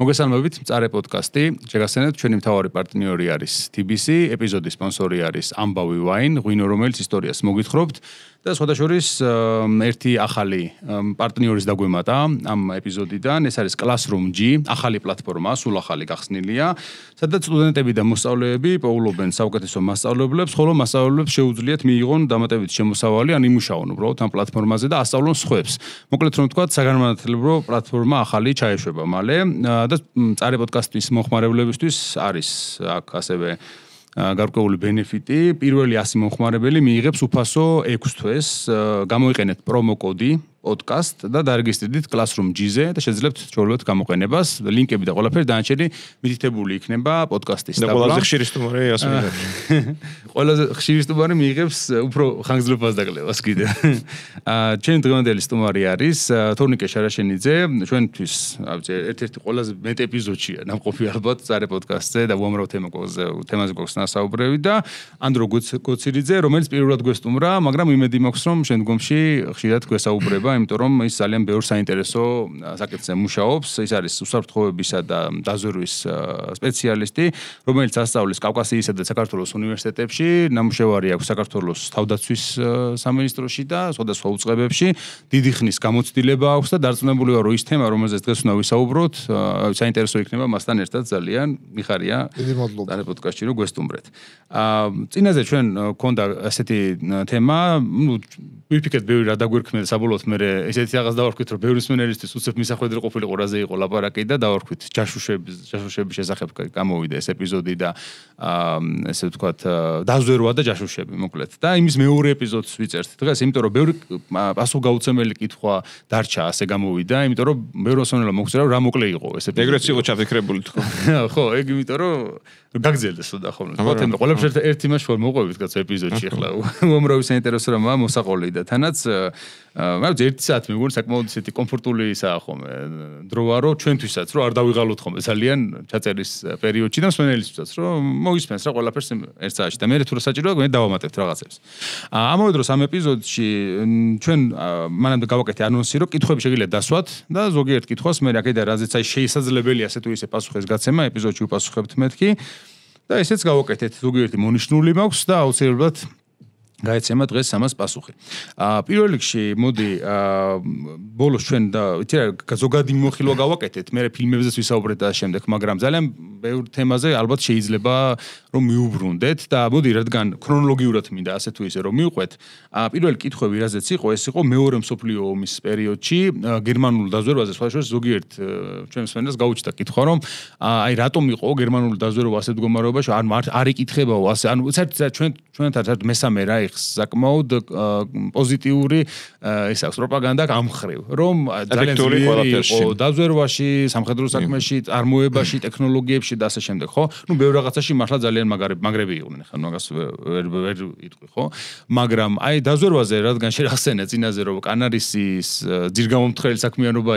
მოგესალმებით, მწარე პოდკასტი. შეგახსენებთ, ჩვენი მთავარი პარტნიორი არის TBC, ეპიზოდის სპონსორი არის ამბავი ვაინ, ღვინო, რომელიც ისტორიას მოგითხრობთ. და სხვადასხვა ერთი ახალი პარტნიორის დაგვემატა ამ ეპიზოდიდან, ეს არის Classroom G, ახალი პლატფორმა, სულ ახალი გახსნილია, სადაც სტუდენტები და მოსწავლეები პოულობენ საუკეთესო მასწავლებლებს, ხოლო მასწავლებლებს შეუძლიათ მიიღონ დამატებითი შემოსავალი, ან იმუშაონ უბრალოდ ამ პლატფორმაზე და ასწავლონ სხვებს. მოკლედ რომ ვთქვათ, საგანმანათლებლო პლატფორმა ახალი ჩაეშვება მალე და მწარე პოდკასტის მომხმარებლებისთვის არის აქ ასევე გარკვეული ბენეფიტი. პირველი 100 მომხმარებელი მიიღებს უფასო 6 თვეს, გამოიყენეთ პრომო კოდი podcast და დარეგისტრირდით Classroom G-ზე და შეძლებთ ჩვეულებრივ გამოყენებას. ლინკები და ყველაფერი დანარჩენი მითითებული იქნება პოდკასტის და ყველაზე ხშირი სტუმარი ასე მიგებს. ყველაზე ხშირი სტუმარი მიიღებს უფრო ხანგრძლივ დაკლებას კიდე. ჩვენი დღევანდელი სტუმარი არის თორნიკე შარაშენიძე, ჩვენთვის ერთ-ერთი ყველაზე მეტ ეპიზოდშია ნამყოფი ალბათ მწარე პოდკასტზე და უამრავ თემაზე გვაქვს ნასაუბრები და ანდრო გოცირიძე, რომელიც პირველად გვესტუმრა, მაგრამ იმედი მაქვს, რომ შემდგომში ხშირად გვესაუბრება, იმიტომ რომ ის ძალიან ბევრ საინტერესო საკითხზე მუშაობს. ის არის უსაფრთხოებისა და დაზვერვის სპეციალისტი, რომელიც ასწავლის კავკასიისა და საქართველოს უნივერსიტეტებში, ნამუშევარი აქვს საქართველოს თავდაცვის სამინისტროში და სხვადასხვა უწყებებში. დიდი ხნის გამოცდილება აქვს და დარწმუნებული ვარ, რომ ის თემა, რომელზეც დღეს უნდა ვისაუბროთ, საინტერესო იქნება მასთან ერთად ძალიან. მიხარია მწარე პოდკასტში რომ გვესტუმრეთ. წინაზე ჩვენ გქონდა ასეთი თემა, ვიფიქრეთ ბევრი რა დაგვერქმედა საბოლოოდ მე ესეთი რაღაც დავარქვით, რომ ბევრი მსმენელისთვის უცებ მისახვედრი ყოფილიყო რაზე იყო ლაპარაკი და დავარქვით ჯაშუშების შესახებ გამოვიდა ეს ეპიზოდი და ესე ვთქვათ დაზვერვა და ჯაშუშები მოკლედ. და იმის მეორე ეპიზოდს ვიწერთ დღეს, იმიტომ რომ ბევრი პასუხგაუცემელი კითხვა დარჩა ასე გამოვიდა, იმიტომ რომ ბევრი მოსმენელა მოგწერა რა მოკლე იყო ეს ეპიზოდი. ეგრეც იყო ჩაფიქრებული თქო. ხო, ეგ იმიტომ რომ გაგძელდეს და ხოლმე. თქო, ყველაფერს ერთი იმაში ვარ მოყვებით კაც ეპიზოდში ახლა. უამრავი საინტერესო რამაა მოსაყოლი და თანაც მაგრამ 1 საათი მეგონი საკმაოდ ისეთი კომფორტული ისაა ხოლმე დროა რომ ჩვენთვისაც რომ არ დავიღალოთ ხოლმე ძალიან ჩაწერის პერიოდში და მსმენელისთვისაც რომ მოისმენს რა ყველაფერს 1 საათში და მე თუ რა საჭიროა მე დავამატებთ რაღაცებს. ამავე დროს ამ ეპიზოდში ჩვენ მანამდე გავაკეთე ანონსი რომ კითხვები შეგიძლიათ დასვათ და ზოგიერთ კითხვას მე აქედან რაზეც აი შესაძლებელია ასე თუ ისე პასუხის გაცემა ეპიზოდში უპასუხებთ მეთქი და ესეც გავაკეთეთ ზოგიერთი მონიშნული მაქვს და აუცილებლად გაეცემა დღეს ამას პასუხი. პირველ რიგში მოდი ბოლოს ჩვენ და იცი რა ზოგადი მიმოხილვა გავაკეთეთ, მე ფილმებზეც ვისაუბრეთ და შემდეგ, მაგრამ ძალიან ბევრ თემაზე ალბათ შეიძლება რომ მიუბრუნდეთ და მოდი რადგან ქრონოლოგიურად მინდა ასე თუ ისე რომ მივყვეთ. პირველი კითხვები რაზეც იყო, ეს იყო მეორე მსოფლიო ომის პერიოდში გერმანულ დაზვერვაზე სხვადასხვა ზოგიერთ ჩვენ მსმენელს გაუჩნდა კითხვა რომ აი რატომ იყო გერმანული დაზვერვა ასეთ მდგომარეობაში, არ იკითხებაო ასე, ანუ ჩვენთან მესამე რა საკმაოდ პოზიტიური ის აქვს პროპაგანდა გამხრივ, რომ ძალიან ძლიერი იყო დაზვერვაში, სამხედრო საქმეში, წარმოებაში, ტექნოლოგიებში და ასე შემდეგ, ხო? ნუ ბევრ რაღაცაში მართლა ძალიან მაგრები იყვნენ, ხან მაგას ვერ იტყვი, ხო? მაგრამ აი დაზვერვაზე რადგან შეგახსენე წინაზე რომ კანარისის ძირგამომთხრელი საქმიანობა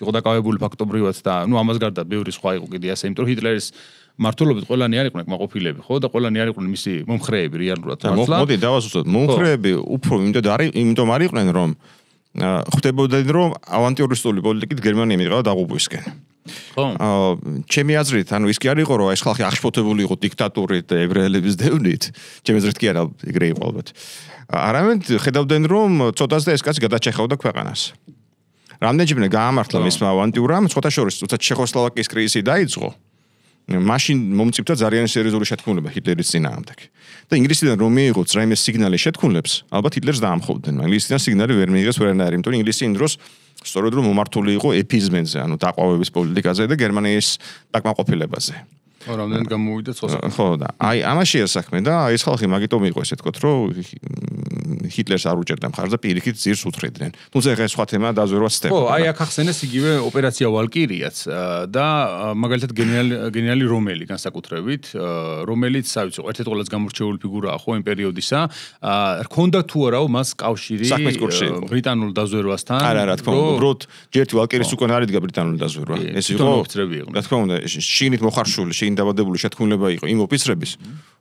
იყო დაკავებული ფაქტობრივად და ნუ ამას გარდა ბევრი სხვა იყო კიდე ასე, იმიტომ რომ ჰიტლერის მართლობით ყველანი არ იყვნენ კმაყოფილები, ხო? და ყველანი არ იყვნენ მისი მომხრეები რეალურად მართლა. მოდი დავასუსტოთ. მომხრეები უფრო იმიტომ არ იყვნენ, რომ ხვდებოდნენ, რომ ავანტიურისტული პოლიტიკით გერმანია მიიღება დაღუპვისკენ. ხო. ჩემი აზრით, ანუ ის კი არ იყო, რომ ეს ხალხი აღშფოთებული იყო დიქტატურით და ებრაელების დევნით. ჩემი აზრით კი არა, ეგრე იყო ალბათ. არამედ ხედავდნენ, რომ ცოტას და ეს კაცი გადაჭეხავდა ქვეყანას. რამდენჯერმე გაამართლა მისმა ავანტიურამ, ცოტა შორის თუცა ჩეხოსლოვაკიის კრიზისი დაიწყო. მაშინ მომწიფდა ძალიან სერიოზული შეთქმულება ჰიტლერის წინააღმდეგ. და ინგლისიდან რომ მიიღოთ რაიმე სიგნალი შეთქმულებს, ალბათ ჰიტლერს დაამხობდნენ. ინგლისიდან სიგნალი ვერ მიიღეს ვერანაირი, იმიტომ რომ ინგლისი იმ დროს სწორედ რომ მომართული იყო ეფიზმენზე, ანუ დაყვავების პოლიტიკაზე და გერმანიის დაკმაყოფილებაზე. ხო, რამდენად გამოვიდა ცოცხლი. ხო, და აი ამაშია საქმე და აი ეს ხალხი მაგიტომ იყო ესე თქოთ, რომ ჰიტლერს არ უჭერდა მხარს და პირიქით ძირს უთხრიდნენ. თუმცა ეხლა სხვა თემაა დაზვერვას თემა. ხო, აი აქ ახსენეს იგივე ოპერაცია ვალკირიაც და მაგალითად გენერალი რომელი განსაკუთრებით, რომელიც აი ვიცი, ერთ-ერთი ყველაზე გამორჩეული ფიგურაა ხო იმ პერიოდისა. რქონდა თუ არაო მას კავშირი ბრიტანულ დაზვერვასთან? არა, თქმა უნდა, უბრალოდ ჯერთი ვალკირის უკან არ იდგა ბრიტანული დაზვერვა. ეს იყო ოფიცრები იყვნენ. რა თქმა უნდა, შინით მოხარშული დავადებული შეთქმულება იყო იმ ოფიცრების,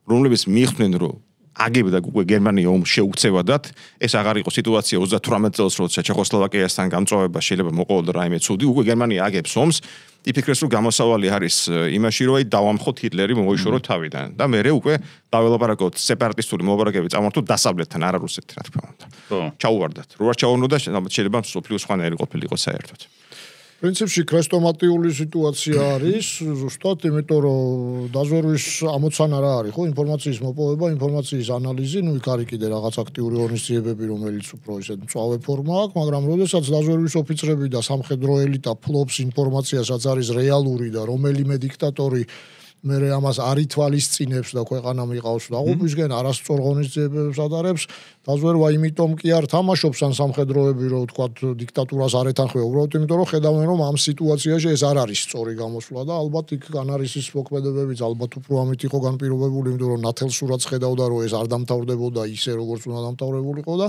რომლებიც მიხვდნენ, რომ აგებდა უკვე გერმანია ომს შეუქცევადათ, ეს აღარ იყო სიტუაცია 38 წელს, როცა ჩეხოსლოვაკიასთან გამწვავება შეიძლება მოყოლოდა რაიმე ცუდი, უკვე გერმანია აგებს ომს იფიქრეს რომ გამოსავალი არის იმაში რომ დავამხოთ ჰიტლერი მოიშოროთ თავიდან და მე უკვე დაველაპარაკოთ სეპარატისტული მოლაპარაკებები წამართოთ დასავლეთთან არა რუსეთთან რა თქმა უნდა. ჩაუვარდათ. რო არ ჩაუვარდა შეიძლება სოფლიო სხვანაირი ყოფილიყო საერთოდ. პრინციპში ქრესტომატიული სიტუაცია არის ზუსტად იმიტომ რომ დაზვერვის ამოცანა რა არის ხო ინფორმაციის მოპოვება ინფორმაციის ანალიზი იქ არის კიდე რაღაც აქტიური ღონისძიებები რომელიც უფრო ისე მწვავე ფორმა აქვს მაგრამ როდესაც დაზვერვის ოფიცრები და სამხედრო ელიტა ფლობს ინფორმაციას რაც არის რეალური და რომელიმე დიქტატორი მე ამას არ ითვალისწინებს და ქვეყანა მიყავს დაღუპვისგან არასწორ ღონისძიებებს ატარებს დაზვერვა იმიტომ კი არ თამაშობს ან სამხედროები რომ ვთქვათ დიქტატურას არ ეთანხმება უბრალოდ იმიტომ რომ ხედავენ რომ ამ სიტუაციაში ეს არ არის სწორი გამოსვლა და ალბათ იქ განარისის მოქმედებებიც ალბათ უფრო ამით იყო განპირობებული იმიტომ რომ ნათელსურაც ხედავდა რომ ეს არ დამთავრდებოდა ისე როგორც უნდა დამთავრებულიყო და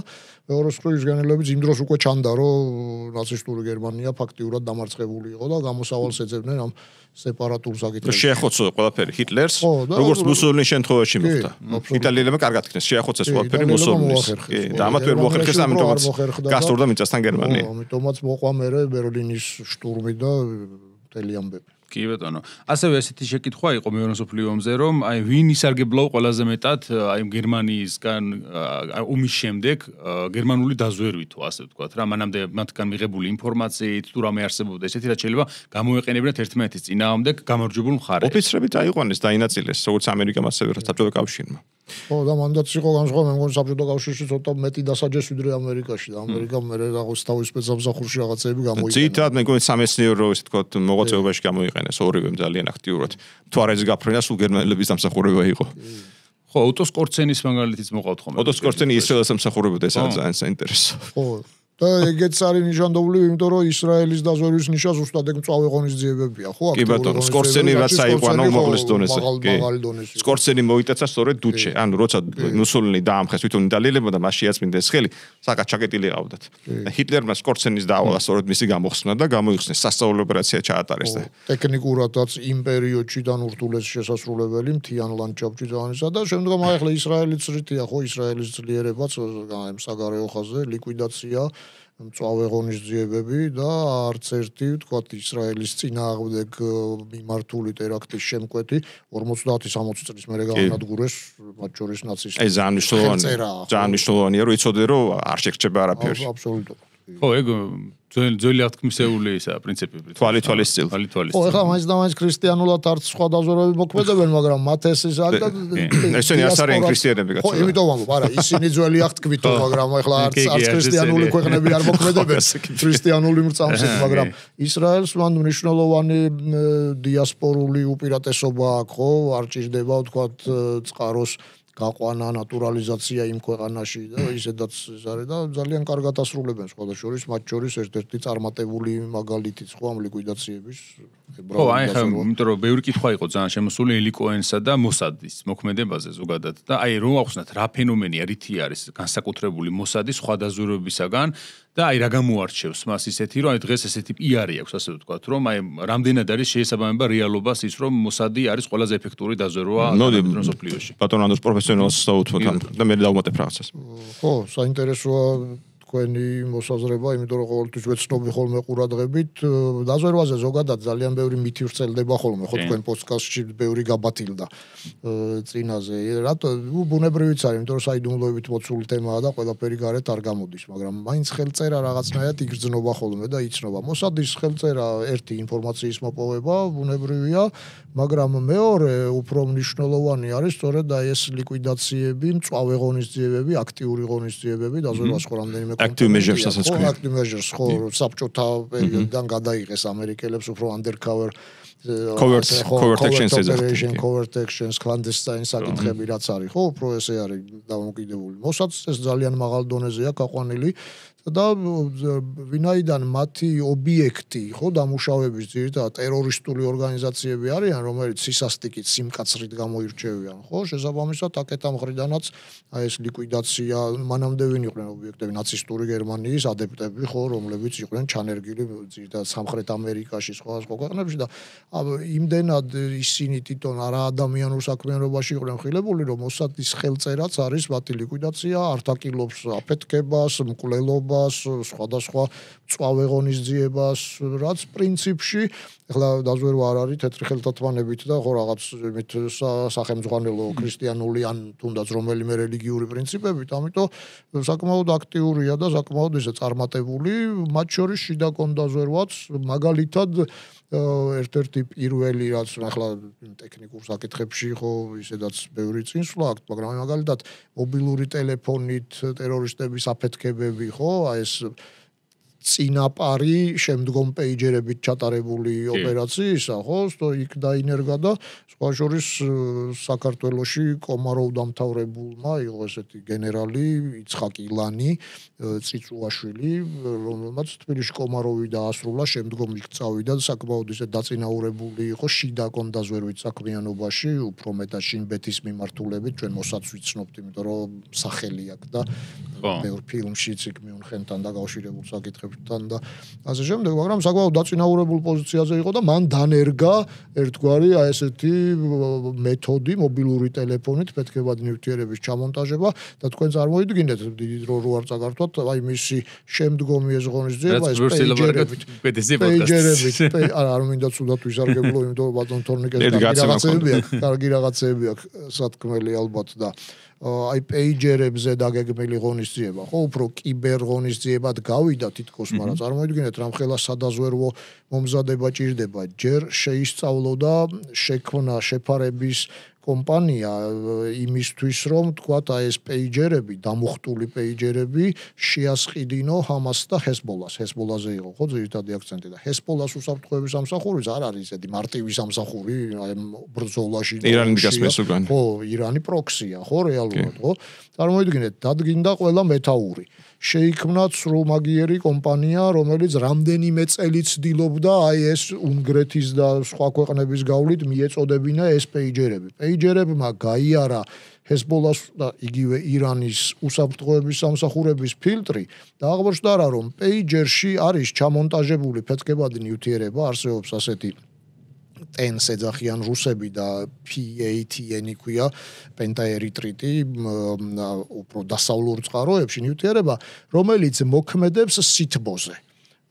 მეორე მხრივ იზრგენელების იმ დროს უკვე ჩანდა რომ ნაცისტური გერმანია ფაქტიურად დამარცხებული იყო და გამოსავალს ეძებდნენ ამ სეპარატულ საკითხებში. შეახოცა ყველაფერი ჰიტლერს, როგორც მუსოლინის შემთხვევაში მოხდა. იტალიელებმა კარგად იქნეს შეახოცეს ყველაფერი მუსოლინის. და ამათ ვერ მოახერხეს, ამიტომაც გასტურდა მიწასთან გერმანია. ამიტომაც მოყვა მერე ბერლინის შტურმი და მთელი ამბები. კი ბატონო. ასევე ესეთი შეკითხვა იყო მეორე მსოფლიო ომზე, რომ აი ვინ ისარგებლო ყველაზე მეტად აი გერმანიისგან ომის შემდეგ გერმანული დაზვერვით, ასე ვთქვათ რა, მანამდე მათგან მიღებული ინფორმაციით თუ რამე არსებობდა ესეთი რაც შეიძლება გამოეყენებინათ ერთმანეთის წინააღმდეგ გამარჯვებულ მხარეს. ოფიცრები დაიყვანეს, დაინაწილეს, როგორც ამერიკამ ასევე საბჭოთა კავშირმა. ხო და მანდაც იყო განსხვავება, მე მგონი საბჭოთა კავშირში ცოტა მეტი დასაჯეს ვიდრე ამერიკაში და ამერიკამ მე რაღაც თავის სპეცსამსახურში რაღაცები გამოიყენა. ძირითადად მე მგონი სამეცნიერო ისე ვთქვათ მოღვაწეობაში გამოიყენეს ორივე ძალიან აქტიურად. თუ არ ეს გაფრენა სულ გერმანელების დამსახურება იყო. ხო, ოტო სკორცენის მაგალითიც მოყავთ ხოლმე. ოტო სკორცენი ისრაელს დამსახურებოდა, ეს არის ძალიან საინტერესო. ხო. და ეგეც არის ნიშანდობლივ, იმიტომ რომ ისრაელის დაზვერვის ნიშა ზუსტად ეგ მწვავე ღონისძიებებია, ხო? კი ბატონო, სკორცენი რაც აიყვანა უმაღლეს დონეზე. სკორცენი მოიტაცა სწორედ დუჩე. ანუ როცა მუსოლინი დაამხეს თვითონ იტალიელებმა და მას შეაწმინდეს ხელი, საკაც ჩაკეტილი ყავდათ. და ჰიტლერმა სკორცენის დაავალა სწორედ მისი გამოხსნა და გამოიხსნეს სასწავლო ოპერაცია ჩაატარეს და ტექნიკურადაც იმ პერიოდში და ურთულეს შესასრულებელი მთიან ლანდშაფტში დაანისა და შემდგომ ახლა ისრაელის რითია, ხო, ისრაელის ძლიერებაც ამ საგარეო ხაზზე ლიკვიდაცია მწვავე ღონისძიებები და არც ერთი ვთქვათ ისრაელის წინააღმდეგ მიმართული ტერაქტის შემკვეთი 50-60 წლის მერე გაანადგურეს მათ შორის ნაცისტები. ეს ძალიან მნიშვნელოვანია რომ იცოდე რომ არ შეგრჩება არაფერი. აბსოლუტურად. ხო, ეგ ძველი აღთქმისეული ისა პრინციპები. თვალითვალისწილ. ხო, ეხლა მაინც და მაინც ქრისტიანულად არც სხვა დაზვერვები მოქმედებენ, მაგრამ მათ ეს არის და ესენი არც არიან ქრისტიანები კაცო. ხო, იმიტომ ვამბობ, არა, ისინი ძველი აღთქმითო, მაგრამ ეხლა არც ქრისტიანული ქვეყნები არ მოქმედებენ ქრისტიანული მრწამსით, მაგრამ ისრაელს მან მნიშვნელოვანი დიასპორული უპირატესობა აქვს, ხო, არ ჭირდება ვთქვათ წყაროს გაყვანა, ნატურალიზაცია იმ ქვეყანაში და ისედაც ეს არის და ძალიან კარგად ასრულებენ სხვადასხვა შორის, მათ შორის ერთ-ერთი წარმატებული მაგალითიც ხო ამ ლიკვიდაციების ხო, აი ხა, იმიტომ რომ ბევრი კითხვა იყო ძალიან შემოსული ელი კოენსა და მოსადის მოქმედებაზე ზოგადად და აი რომ ახსნათ რა ფენომენია, რითი არის განსაკუთრებული მოსადის სხვა დაზვერვებისაგან და აი რა გამოარჩევს მას ისეთი რომ აი დღეს ესეთი პიარი აქვს ასე ვთქვათ რომ აი რამდენად არის შეესაბამება რეალობას ის რომ მოსადი არის ყველაზე ეფექტური დაზვერვა სოფლიოში. ბატონო ანდროს პროფესიონალს საუბრობთ და მე დავუმატებ რაღაცას. ხო, საინტერესოა თქვენი მოსაზრება, იმიტომ რომ ყოველთვის ვეცნობი ხოლმე ყურადღებით დაზვერვაზე ზოგადად ძალიან ბევრი მითი ვრცელდება ხოლმე, ხო თქვენ პოდკასტში ბევრი გაბათილდა წინაზე. რატო ბუნებრივიც არის, იმიტომ რომ საიდუმლოებით მოცული თემაა და ყველაფერი გარეთ არ გამოდის, მაგრამ მაინც ხელწერა რაღაცნაირად იგრძნობა ხოლმე და იცნობა. მოსადის ხელწერა ერთი ინფორმაციის მოპოვება ბუნებრივია, მაგრამ მეორე უფრო მნიშვნელოვანი არის სწორედ აი ეს ლიკვიდაციები, მწვავე ღონისძიებები, აქტიური ღონისძიებები, დაზვერვას ხო რამდენიმე active measures ასაც ხო active measures ხო საბჭოთა პერიოდიდან გადაიღეს ამერიკელებს უფრო undercover covert actions clandestine საკითხები რაც არის ხო უფრო ესე არის დამოკიდებული მოსადს ეს ძალიან მაღალ დონეზეა გაყვანილი და ვინაიდან მათი ობიექტი ხო დამუშავების ძირითადად ტერორისტული ორგანიზაციები არიან რომელიც სისასტიკით სიმკაცრით გამოირჩევიან ხო შესაბამისად აკეთა მხრიდანაც აი ეს ლიკვიდაცია მანამდე ვინ იყვნენ ობიექტები ნაცისტური გერმანიის ადეპტები ხო რომლებიც იყვნენ ჩანერგილი ძირითადად სამხრეთ ამერიკაში სხვა ქვეყნებში და იმდენად ისინი თვითონ არა ადამიანურ საქმიანობაში იყვნენ ხილებული რომ მოსადის ხელწერაც არის მათი ლიკვიდაცია არტაკილობს აფეთქებას მკვლელობას მუშაობას, სხვადასხვა მწვავე ღონისძიებას, რაც პრინციპში ეხლა დაზვერვა არ არის თეთრი ხელთათმანებით და ხო რაღაც იმით სახელმძღვანელო ქრისტიანული ან თუნდაც რომელიმე რელიგიური პრინციპებით, ამიტომ საკმაოდ აქტიურია და საკმაოდ ესე წარმატებული, მათ შორის შიდა კონდაზვერვაც მაგალითად ერთ-ერთი პირველი რაც ახლა ტექნიკურ საკითხებში ხო ისედაც ბევრი წინსვლა აქვს, მაგრამ მაგალითად მობილური ტელეფონით ტერორისტების აფეთქებები ხო, აი ეს წინაპარი შემდგომ პეიჯერებით ჩატარებული ოპერაციისა, ხო, იქ დაინერგა და სხვა შორის საქართველოში კომაროვ დამთავრებულმა იყო ესეთი გენერალი იცხაკ ილანი, წიწუაშვილი, რომელმაც თბილისში კომაროვი დაასრულა, შემდგომ იქ წავიდა და საკმაოდ ისე დაწინაურებული იყო შიდა კონდაზვერვით საქმიანობაში, უფრო მეტად შინბეთის მიმართულებით, ჩვენ მოსაც ვიცნობთ, იმიტომ რომ სახელი აქვს და ბევრ ფილმშიც იქ მიუნხენთან დაკავშირებულ საკითხებთან და ასე შემდეგ, მაგრამ საკმაოდ დაწინაურებულ პოზიციაზე იყო და მან დანერგა ერთგვარი აი ესეთი მეთოდი მობილური ტელეფონით ფეთქებადი ნივთიერების ჩამონტაჟება და თქვენ წარმოიდგინეთ დიდი დრო რო არ წაგართვათ აი მისი შემდგომი ეს ღონისძიება ეს პეიჯერებით არ მინდა ცუდად ვისარგებლო იმიტომ რომ ბატონ თორნიკეს კარგი რაღაცები აქვს სათქმელი ალბათ და აი პეიჯერებზე დაგეგმილი ღონისძიება, ხო, უფრო კიბერ ღონისძიებად გავიდა თითქოს, მაგრამ წარმოიდგინეთ, რამხელა სადაზვერვო მომზადება ჭირდება, ჯერ შეისწავლოდა შექმნა შეფარების კომპანია იმისთვის, რომ თქვათ აი ეს პეიჯერები, დამუხტული პეიჯერები შეასყიდინო ჰამასს და ჰესბოლას. ჰესბოლაზე იყო, ხო, ძირითადი აქცენტი და ჰესბოლას უსაფრთხოების სამსახურიც არ არის ესეთი მარტივი სამსახური, აი ბრძოლაში ირანი გასმეს უკან. ხო, ირანი პროქსია, ხო, რეალურად, ხო? წარმოიდგინეთ, დადგინდა ყველა მეთაური. შეიქმნა სრულმაგიერი კომპანია, რომელიც რამდენიმე წელი ცდილობდა აი ეს უნგრეთის და სხვა ქვეყნების გავლით მიეწოდებინა ეს პეიჯერები. პეიჯერებმა გაიარა ჰესბოლას და იგივე ირანის უსაფრთხოების სამსახურების ფილტრი და აღმოჩნდა რა რომ პეიჯერში არის ჩამონტაჟებული ფეთქებადი ნივთიერება, არსებობს ასეთი TENS ეძახიან რუსები და PATN ქვია პენტაერიტრიტი უფრო დასავლურ წყაროებში ნივთიერება, რომელიც მოქმედებს სითბოზე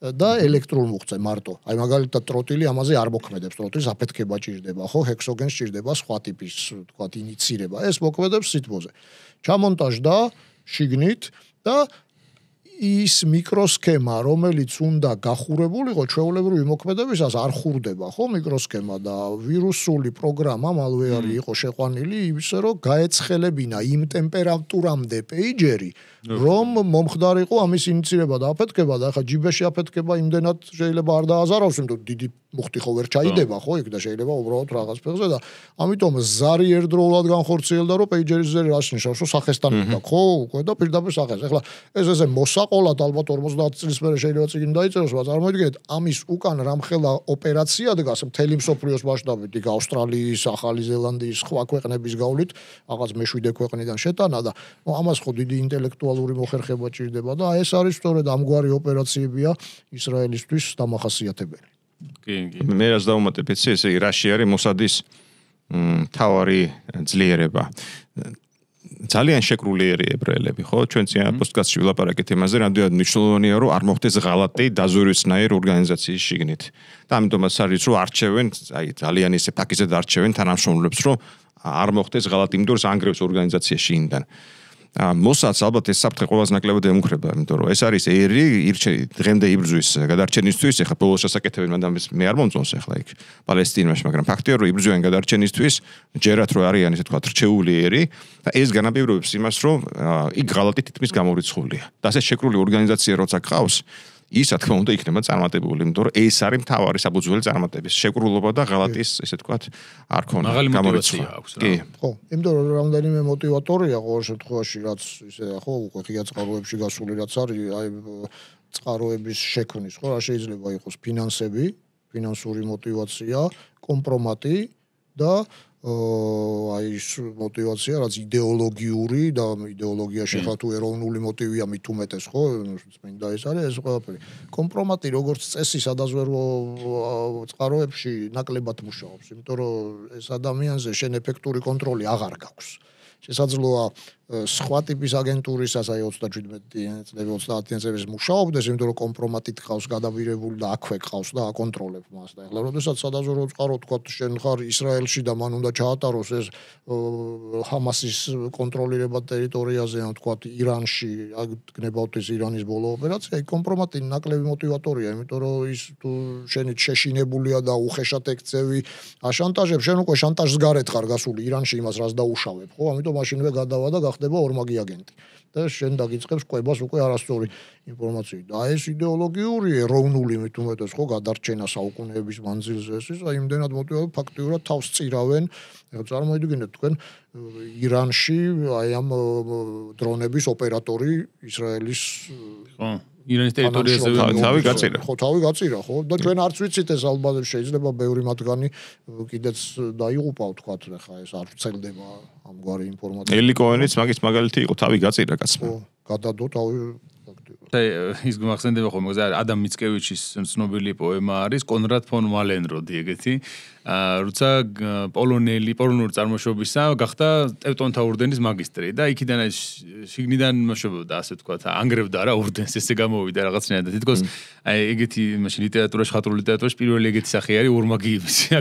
და ელექტრულ მუხტზე მარტო. აი მაგალითად ტროტილი ამაზე არ მოქმედებს, ტროტილს აფეთქება ჭირდება, ხო, ჰექსოგენს ჭირდება სხვა ტიპის, თქვათ, ინიცირება. ეს მოქმედებს სითბოზე. ჩამონტაჟდა შიგნით და ის მიკროსქემა, რომელიც უნდა გახურებულიყო ჩვეულებრივი მოქმედებისას არ ხურდება, ხო, მიკროსქემა და ვირუსული პროგრამა მალვე არის იყო შეყვანილი იმისე, რომ გაეცხელებინა იმ ტემპერატურამდე პეიჯერი, რომ მომხდარიყო ამის ინიცირება და აფეთქება და ახლა ჯიბეში აფეთქება იმდენად შეიძლება არ დააზარავს, იმიტომ რომ დიდი მუხტი ხო ვერ ჩაიდება, ხო, იქ და შეიძლება უბრალოდ რაღაც ფეხზე და ამიტომ ზარი ერთდროულად განხორციელდა, რომ პეიჯერის ზერი რას ნიშნავს, რომ სახესთან უნდა, ხო, უკვე და პირდაპირ სახეს. ახლა ეს ესე მოსაყოლად ალბათ 50 წლის მერე შეიძლება წიგნი დაიწეროს, მაგრამ წარმოიდგინეთ, ამის უკან რამხელა ოპერაცია დგას მთელი მსოფლიოს მასშტაბით, იქ ავსტრალიის, ახალი ზელანდიის, სხვა ქვეყნების გავლით, რაღაც მეშვიდე ქვეყნიდან შეტანა და ამას ხო დიდი ინტელექტუალური მოხერხება ჭირდება და ეს არის სწორედ ამგვარი ოპერაციებია ისრაელისთვის დამახასიათებელი. კი. მე რაც დავუმატებ, ესე რაში არის მოსადის თავარი ძლიერება. ძალიან შეკრულიერი ებრაელები, ხო? ჩვენ წინა პოდკასტში ვილაპარაკეთ იმაზე, რამდენად მნიშვნელოვანია, რომ არ მოხდეს ღალატი დაზვერვისნაირ ორგანიზაციის შიგნით. და ამიტომაც არის, რომ არჩევენ, აი ძალიან ისე ფაქიზად არჩევენ თანამშრომლებს, რომ არ მოხდეს ღალატი, იმიტომ რომ ანგრევს ორგანიზაციაში შიგნიდან. მოსადს ალბათ ეს საფრთხე ყველაზე ნაკლებად ემუქრება, იმიტომ რომ ეს არის ერი დღემდე იბრძვის გადარჩენისთვის, ეხლა ბოლოს შესაკეთებენ, მაგრამ მე არ მომწონს ეხლა იქ პალესტინაში, მაგრამ ფაქტია რომ იბრძვიან გადარჩენისთვის, ჯერათ რომ არიან ესე თქვა რჩეული ერი და ეს განაპირობებს იმას, რომ იქ ღალატი თითქმის გამორიცხულია. და ასე შეკრული ორგანიზაცია როცა ყავს, ის რა თქმა უნდა იქნება წარმატებული, იმიტომ რომ ეს არის მთავარი საფუძველი წარმატების. შეკრულობა და ღალატის, ესე თქვათ, არ ქონა გამორიცხვა აქვს რა. კი. ხო, იმიტომ რომ რამდენიმე მოტივატორია ყოველ შემთხვევაში, რაც ისე ხო, უკვე ღია წყაროებში გასული რაც არის, აი წყაროების შექმნის, ხო, რა შეიძლება იყოს ფინანსები, ფინანსური მოტივაცია, კომპრომატი და აი ის მოტივაცია, რაც იდეოლოგიური და იდეოლოგიაში ხა თუ ეროვნული მოტივია მით უმეტეს, ხო? მინდა ეს არის ეს ყველაფერი. კომპრომატი როგორც წესი სადაზვერვო წყაროებში ნაკლებად მუშაობს, იმიტომ რომ ეს ადამიანზე შენ ეფექტური კონტროლი აღარ გაქვს. შესაძლოა სხვა ტიპის აგენტურისას აი 37 წლები 30 წლების მუშაობდეს, იმიტომ რომ კომპრომატით ყავს გადაბირებული და აქვე ყავს და აკონტროლებ მას და ეხლა როდესაც სადაზვერვო წყარო თქვა შენ ხარ ისრაელში და მან უნდა ჩაატაროს ეს ჰამასის კონტროლირება ტერიტორიაზე ან თქვა ირანში გნებავთ ეს ირანის ბოლო ოპერაცია, აი კომპრომატი ნაკლები მოტივატორია, იმიტომ რომ ის თუ შენით შეშინებულია და უხეშად ეკცევი აშანტაჟებს, შენ უკვე შანტაჟს გარეთ ხარ გასული ირანში იმას რას დაუშავებ, ხო? ამიტომ მაშინვე გადავა და ხდება ორმაგი აგენტი და შენ დაგიწყებს ყვებას უკვე არასწორი ინფორმაციით. და ეს იდეოლოგიური ეროვნული მით უმეტეს ხო გადარჩენა საუკუნეების მანძილზე ეს აი იმდენად მოტივატორია ფაქტიურად თავს წირავენ. ეხლა წარმოიდგინეთ თქვენ ირანში აი ამ დრონების ოპერატორი ისრაელის ხო ირანის ტერიტორიაზე თავი გაწირა. ხო, თავი გაწირა, ხო? და ჩვენ არც ვიცით ეს ალბათ შეიძლება ბევრი მათგანი კიდეც დაიღუპავ თქვა, ხა ეს არ ვცელდება ამგვარი ინფორმაცია. ელი კოენიც მაგის მაგალითი იყო, თავი გაწირა კაცმა. ხო, გადადო თავი ის გმახსენდება ხოლმე ადამ მიცკევიჩის ცნობილი პოემა არის კონრად ფონ ვალენროდი ეგეთი როცა პოლონური წარმოშობისა გახდა ტევტონთა ორდენის მაგისტრი და იქიდან შიგნიდან მოშობოდა ასე ვთქვათ ანგრევდა რა ორდენს ესე გამოვიდა რაღაცნაირად და თითქოს აი ეგეთი მაშინ ლიტერატურაში ხატრულ ლიტერატურაში პირველი ეგეთი სახე არის ორმაგი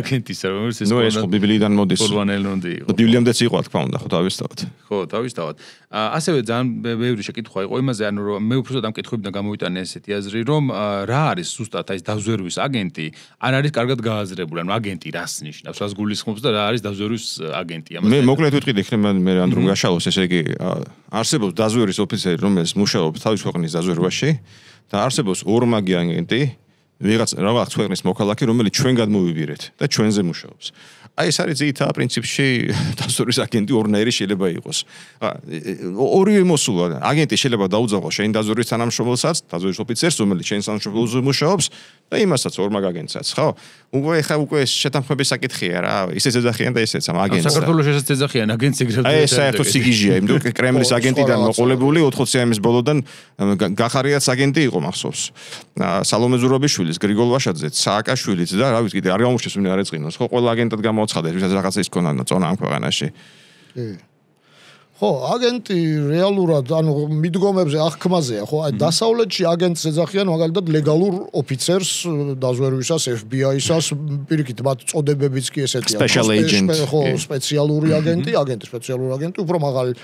აგენტისა რომელიც ეს ეს ხო ბიბლიიდან მოდის პონ ვალენროდი იყო ბიბლიამდეც იყო რა თქმა უნდა ხო თავისთავად ხო თავისთავად ასევე ძალიან ბევრი შეკითხვა იყო იმაზე ანუ რომ მე უბრალოდ ამ კითხვებიდან გამოვიტანე ესეთი აზრი რომ რა არის ზუსტად აი დაზვერვის აგენტი არ არის კარგად გააზრებული ანუ აგენტი რას ნიშნავს რას გულისხმობს და რა არის დაზვერვის აგენტი მე მოკლედ ვიტყვი იქნება მე რანდრომ გაშალოს ესე იგი არსებობს დაზვერვის ოფიცერი რომელიც მუშაობს თავის ქვეყნის დაზვერვაში და არსებობს ორმაგი აგენტი რაღაც ქვეყნის მოქალაქე რომელიც ჩვენ გადმოვიბირეთ და ჩვენზე მუშაობს აი ეს არის ძირითადად პრინციპში დაზვერვის აგენტი ორნაირი შეიძლება იყოს ორივე მოსულა აგენტი შეიძლება დაუძაღოს შენ დაზვერვის თანამშრომელსაც დაზვერვის ოფიცერს რომელიც შენ თანამშრომელზე მუშაობს და იმასაც ორმაგ აგენტსაც ხო უკვე შეთანხმების საკითხია რა ისეც ეძახიან და ისეც ამ აგენტს საქართველოს ესეც ეძახიან აგენტს ეგრევე აი ეს საერთოდ სიგიჟეა იმიტომ კრემლის აგენტიდან მოყოლებული 80-იანის ბოლოდან გახარიაც აგენტი იყო მახსოვს სალომე ზურაბიშვილის გრიგოლ ვაშაძეც სააკაშვილიც და რა ვიცი კიდე არ გამორჩეს ვინმე არ ეწყინოს ხო ყველა აგენტად გამოაცხადეს ვისაც რაღაცა ის ქონა წონა ამ ქვეყანაში ხო აგენტი რეალურად ანუ მიდგომებზე აღქმაზეა ხო აი დასავლეთში აგენტს ეძახიან მაგალითად ლეგალურ ოფიცერს დაზვერვისას FBI-სას პირიქით მათ წოდებებიც კი ესეთია ხო სპეციალური აგენტი სპეციალური აგენტი უფრო მაღალი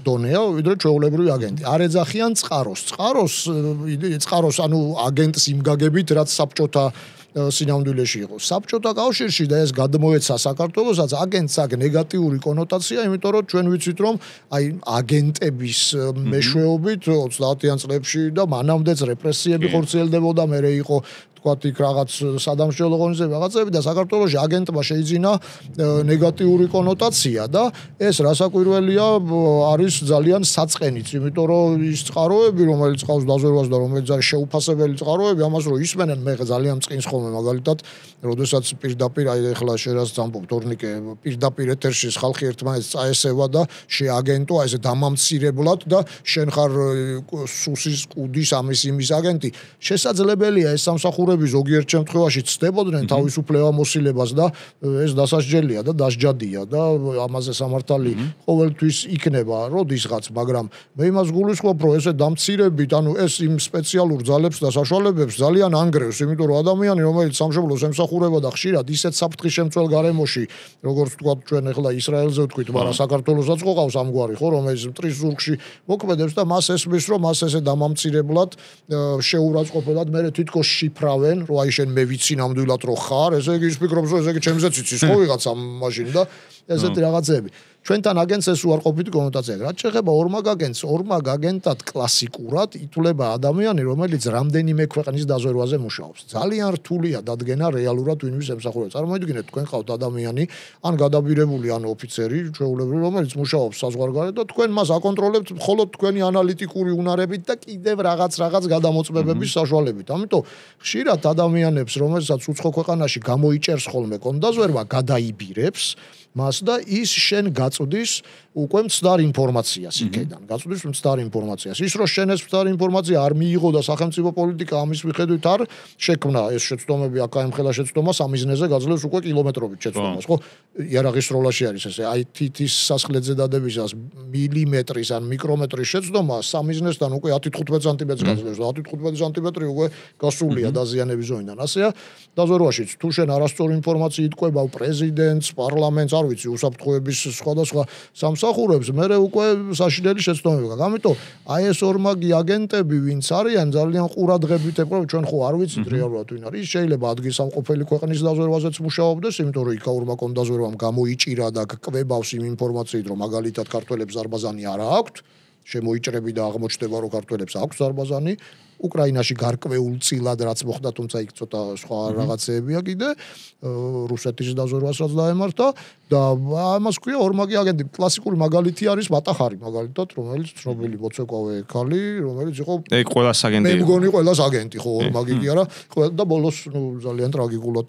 დონეა ვიდრე ჩვეულებრივი აგენტი არ ეძახიან წყაროს ანუ აგენტს იმგაგებით რაც საბჭოთა სინამდვილეში იყო. საბჭოთა კავშირში და ეს გადმოეცა საქართველოსაც აგენტს აქ ნეგატიური კონოტაცია, იმიტომ რომ ჩვენ ვიცით რომ აი აგენტების მეშვეობით 30-იან წლებში და მანამდეც რეპრესიები ხორციელდებოდა, მერე იყო თქვათ იქ რაღაც სადამსჯელო ღონისძიებები რაღაცები და საქართველოში აგენტმა შეიძინა ნეგატიური კონოტაცია და ეს რასაკვირველია არის ძალიან საწყენიც, იმიტომ რომ ის წყაროები რომელიც ყავს დაზვერვას და რომელიც არის შეუფასებელი წყაროები ამას რო ისმენენ მე ძალიან მწყინს ხოლმე მაგალითად როდესაც პირდაპირ აი ეხლა შერას ძამბობ თორნიკე პირდაპირ ეთერში ხალხი ერთმანეთს წაესევა და შეაგენტო აი ესე დამამცირებლად და შენ ხარ სუსის კუდის ამის იმის აგენტი შესაძლებელია ეს სამსახურები ზოგიერთ შემთხვევაში ცდებოდნენ თავისუფლებამოსილებას და ეს დასასჯელია და დასჯადია და ამაზე სამართალი ყოველთვის იქნება როდისღაც მაგრამ მე იმას გულისხმობ რომ ესე დამცირებით ანუ ეს იმ სპეციალურ ძალებს და საშუალებებს ძალიან ანგრევს იმიტომ რომ ადამიანი რომელიც სამშობლოს ემსახურება და ხშირად ისეთ საფრთხის შემცველ გარემოში როგორც თქვა ჩვენ ახლა ისრაელზე ვთქვით მაგრამ საქართველოსაც ყავს ამგვარი ხო რომელიც მტრის ზურგში მოქმედებს და მას ესმის რომ მას ესე დამამცირებლად შეურაცხყოფელად მე თითქოს შიფრავენ რომ აი შენ მე ვიცი ნამდვილად რომ ხარ ესე იგი ის ფიქრობს რომ ესე იგი ჩემზეც იცის ხო ვიღაცა მაშინ და ესეთი რაღაცები ჩვენთან აგენტს ეს უარყოფითი კონოტაცია რაც შეეხება ორმაგ აგენტად კლასიკურად ითვლება ადამიანი რომელიც რამდენიმე ქვეყნის დაზვერვაზე მუშაობს ძალიან რთულია დადგენა რეალურად ვინვის ემსახურება წარმოიდგინეთ თქვენ ყავთ ადამიანი ან გადაბირებული ან ოფიცერი ჩვეულებრივ რომელიც მუშაობს საზღვარგარეთ და თქვენ მას აკონტროლებთ მხოლოდ თქვენი ანალიტიკური უნარებით და კიდევ რაღაც გადამოწმებების საშუალებით ამიტომ ხშირად ადამიანებს რომელსაც უცხო ქვეყანაში გამოიჭერს ხოლმე კონდაზვერვა გადაიბირებს მას და ის შენ გაწვდის უკვე მცდარ ინფორმაციას იქიდან. გაწვდის მცდარ ინფორმაციას. ის რომ შენ ეს მცდარ ინფორმაცია არ მიიღო და სახელმწიფო პოლიტიკა ამის მიხედვით არ შექმნა ეს შეცდომები აკაემხელა შეცდომას ამ მიზნეზე გაძლევს უკვე კილომეტრობით შეცდომას, ხო? იარაღის სროლაში არის ესე. აი თითის სასხლეზე დადებისას მილიმეტრის ან მიკრომეტრის შეცდომა სამ მიზნესთან უკვე 10-15 სანტიმეტრს გაძლევს. 10-15 სანტიმეტრი უკვე გასულია დაზიანების ზონიდან. ასეა დაზვერვაშიც თუ შენ არასწორი ინფორმაციით ყვებავ პრეზიდენტს, პარლამენტს, არ ვიცი, უსაფრთხოების სხვადასხვა სამსახურებს, მერე უკვე საშინელი შეცდომები გაქვს. ამიტომ აი ეს ორმაგი აგენტები ვინც არიან ძალიან ყურადღებით ეპყრობ ჩვენ ხო არ ვიცით რეალურად ვინ არის. შეიძლება ადგილსამყოფელი ქვეყნის დაზვერვაზეც მუშაობდეს, იმიტომ რომ იქა ორმაგონ დაზვერვამ გამოიჭირა და კვებავს იმ ინფორმაციით, რომ მაგალითად ქართველებს ზარბაზანი არ აქვთ, შემოიჭრები და აღმოჩნდება რომ ქართველებს აქვს ზარბაზანი. უკრაინაში გარკვეულ წილად რაც მოხდა, თუმცა იქ ცოტა სხვა რაღაცეებია კიდე რუსეთის დაზვერვას რაც დაემართა და ამას ქვია ორმაგი აგენტი. კლასიკური მაგალითი არის მატახარი, მაგალითად, რომელიც ცნობილი მოცეკვავე ქალი, რომელიც იყო ყველას აგენტი. მე მგონი ყველას აგენტი, ხო, ორმაგი კი არა, და ბოლოს ძალიან ტრაგიკულად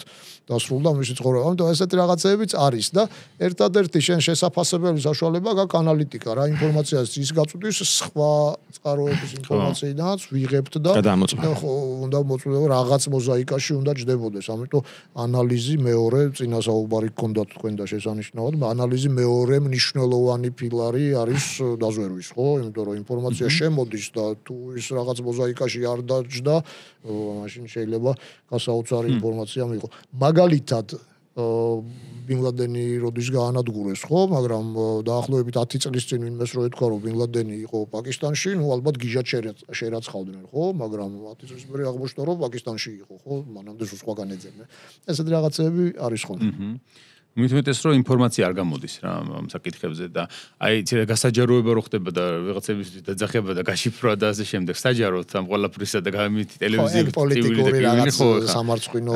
დასრულდა მისი ცხოვრება. ამიტომ ესეთი რაღაცეებიც არის და ერთადერთი შენ შესაძაფასებელი საშუალება გაქვს ანალიტიკა, რა ინფორმაციას ის გაწვდის სხვა წყაროების ინფორმაციიდანაც ვიღებთ და ხო, უნდა მოწვევა რაღაც მოზაიკაში უნდა ჯდებოდეს. ამიტომ ანალიზი მეორე წინასაუბარი გქონდათ თქვენ და შესანიშნავად, ანალიზი მეორე მნიშვნელოვანი პილარი არის დაზვერვის, ხო? იმიტომ რომ ინფორმაცია შემოდის და თუ ის რაღაც მოზაიკაში არ დაჯდა, მაშინ შეიძლება გასაოცარი ინფორმაცია მიიღო. მაგალითად ბინ ლადენი როდის გაანადგურეს, ხო, მაგრამ დაახლოებით 10 წლის წინ ვინმეს რო ეთქვა, რომ ბინ ლადენი იყო პაკისტანში, ნუ ალბათ გიჟად შერაცხავდნენ, ხო, მაგრამ 10 წლის მერე აღმოჩნდა, რომ პაკისტანში იყო, ხო, მანამდე სხვაგან ეძებდნენ. ესეთი რაღაცეები არის ხოლმე. მithumetes რომ ინფორმაცია არ გამოდის რა ამ საკითხებზე და აი ცირა გასაჯაროება რო ხდება და ვიღაცების დაძახება და გაშიფრვა და ასე შემდეგ საჯაროდ ამ ყველაფრისა და გამით ტელევიზიები პოლიტიკური რაღაც სამარცხვინო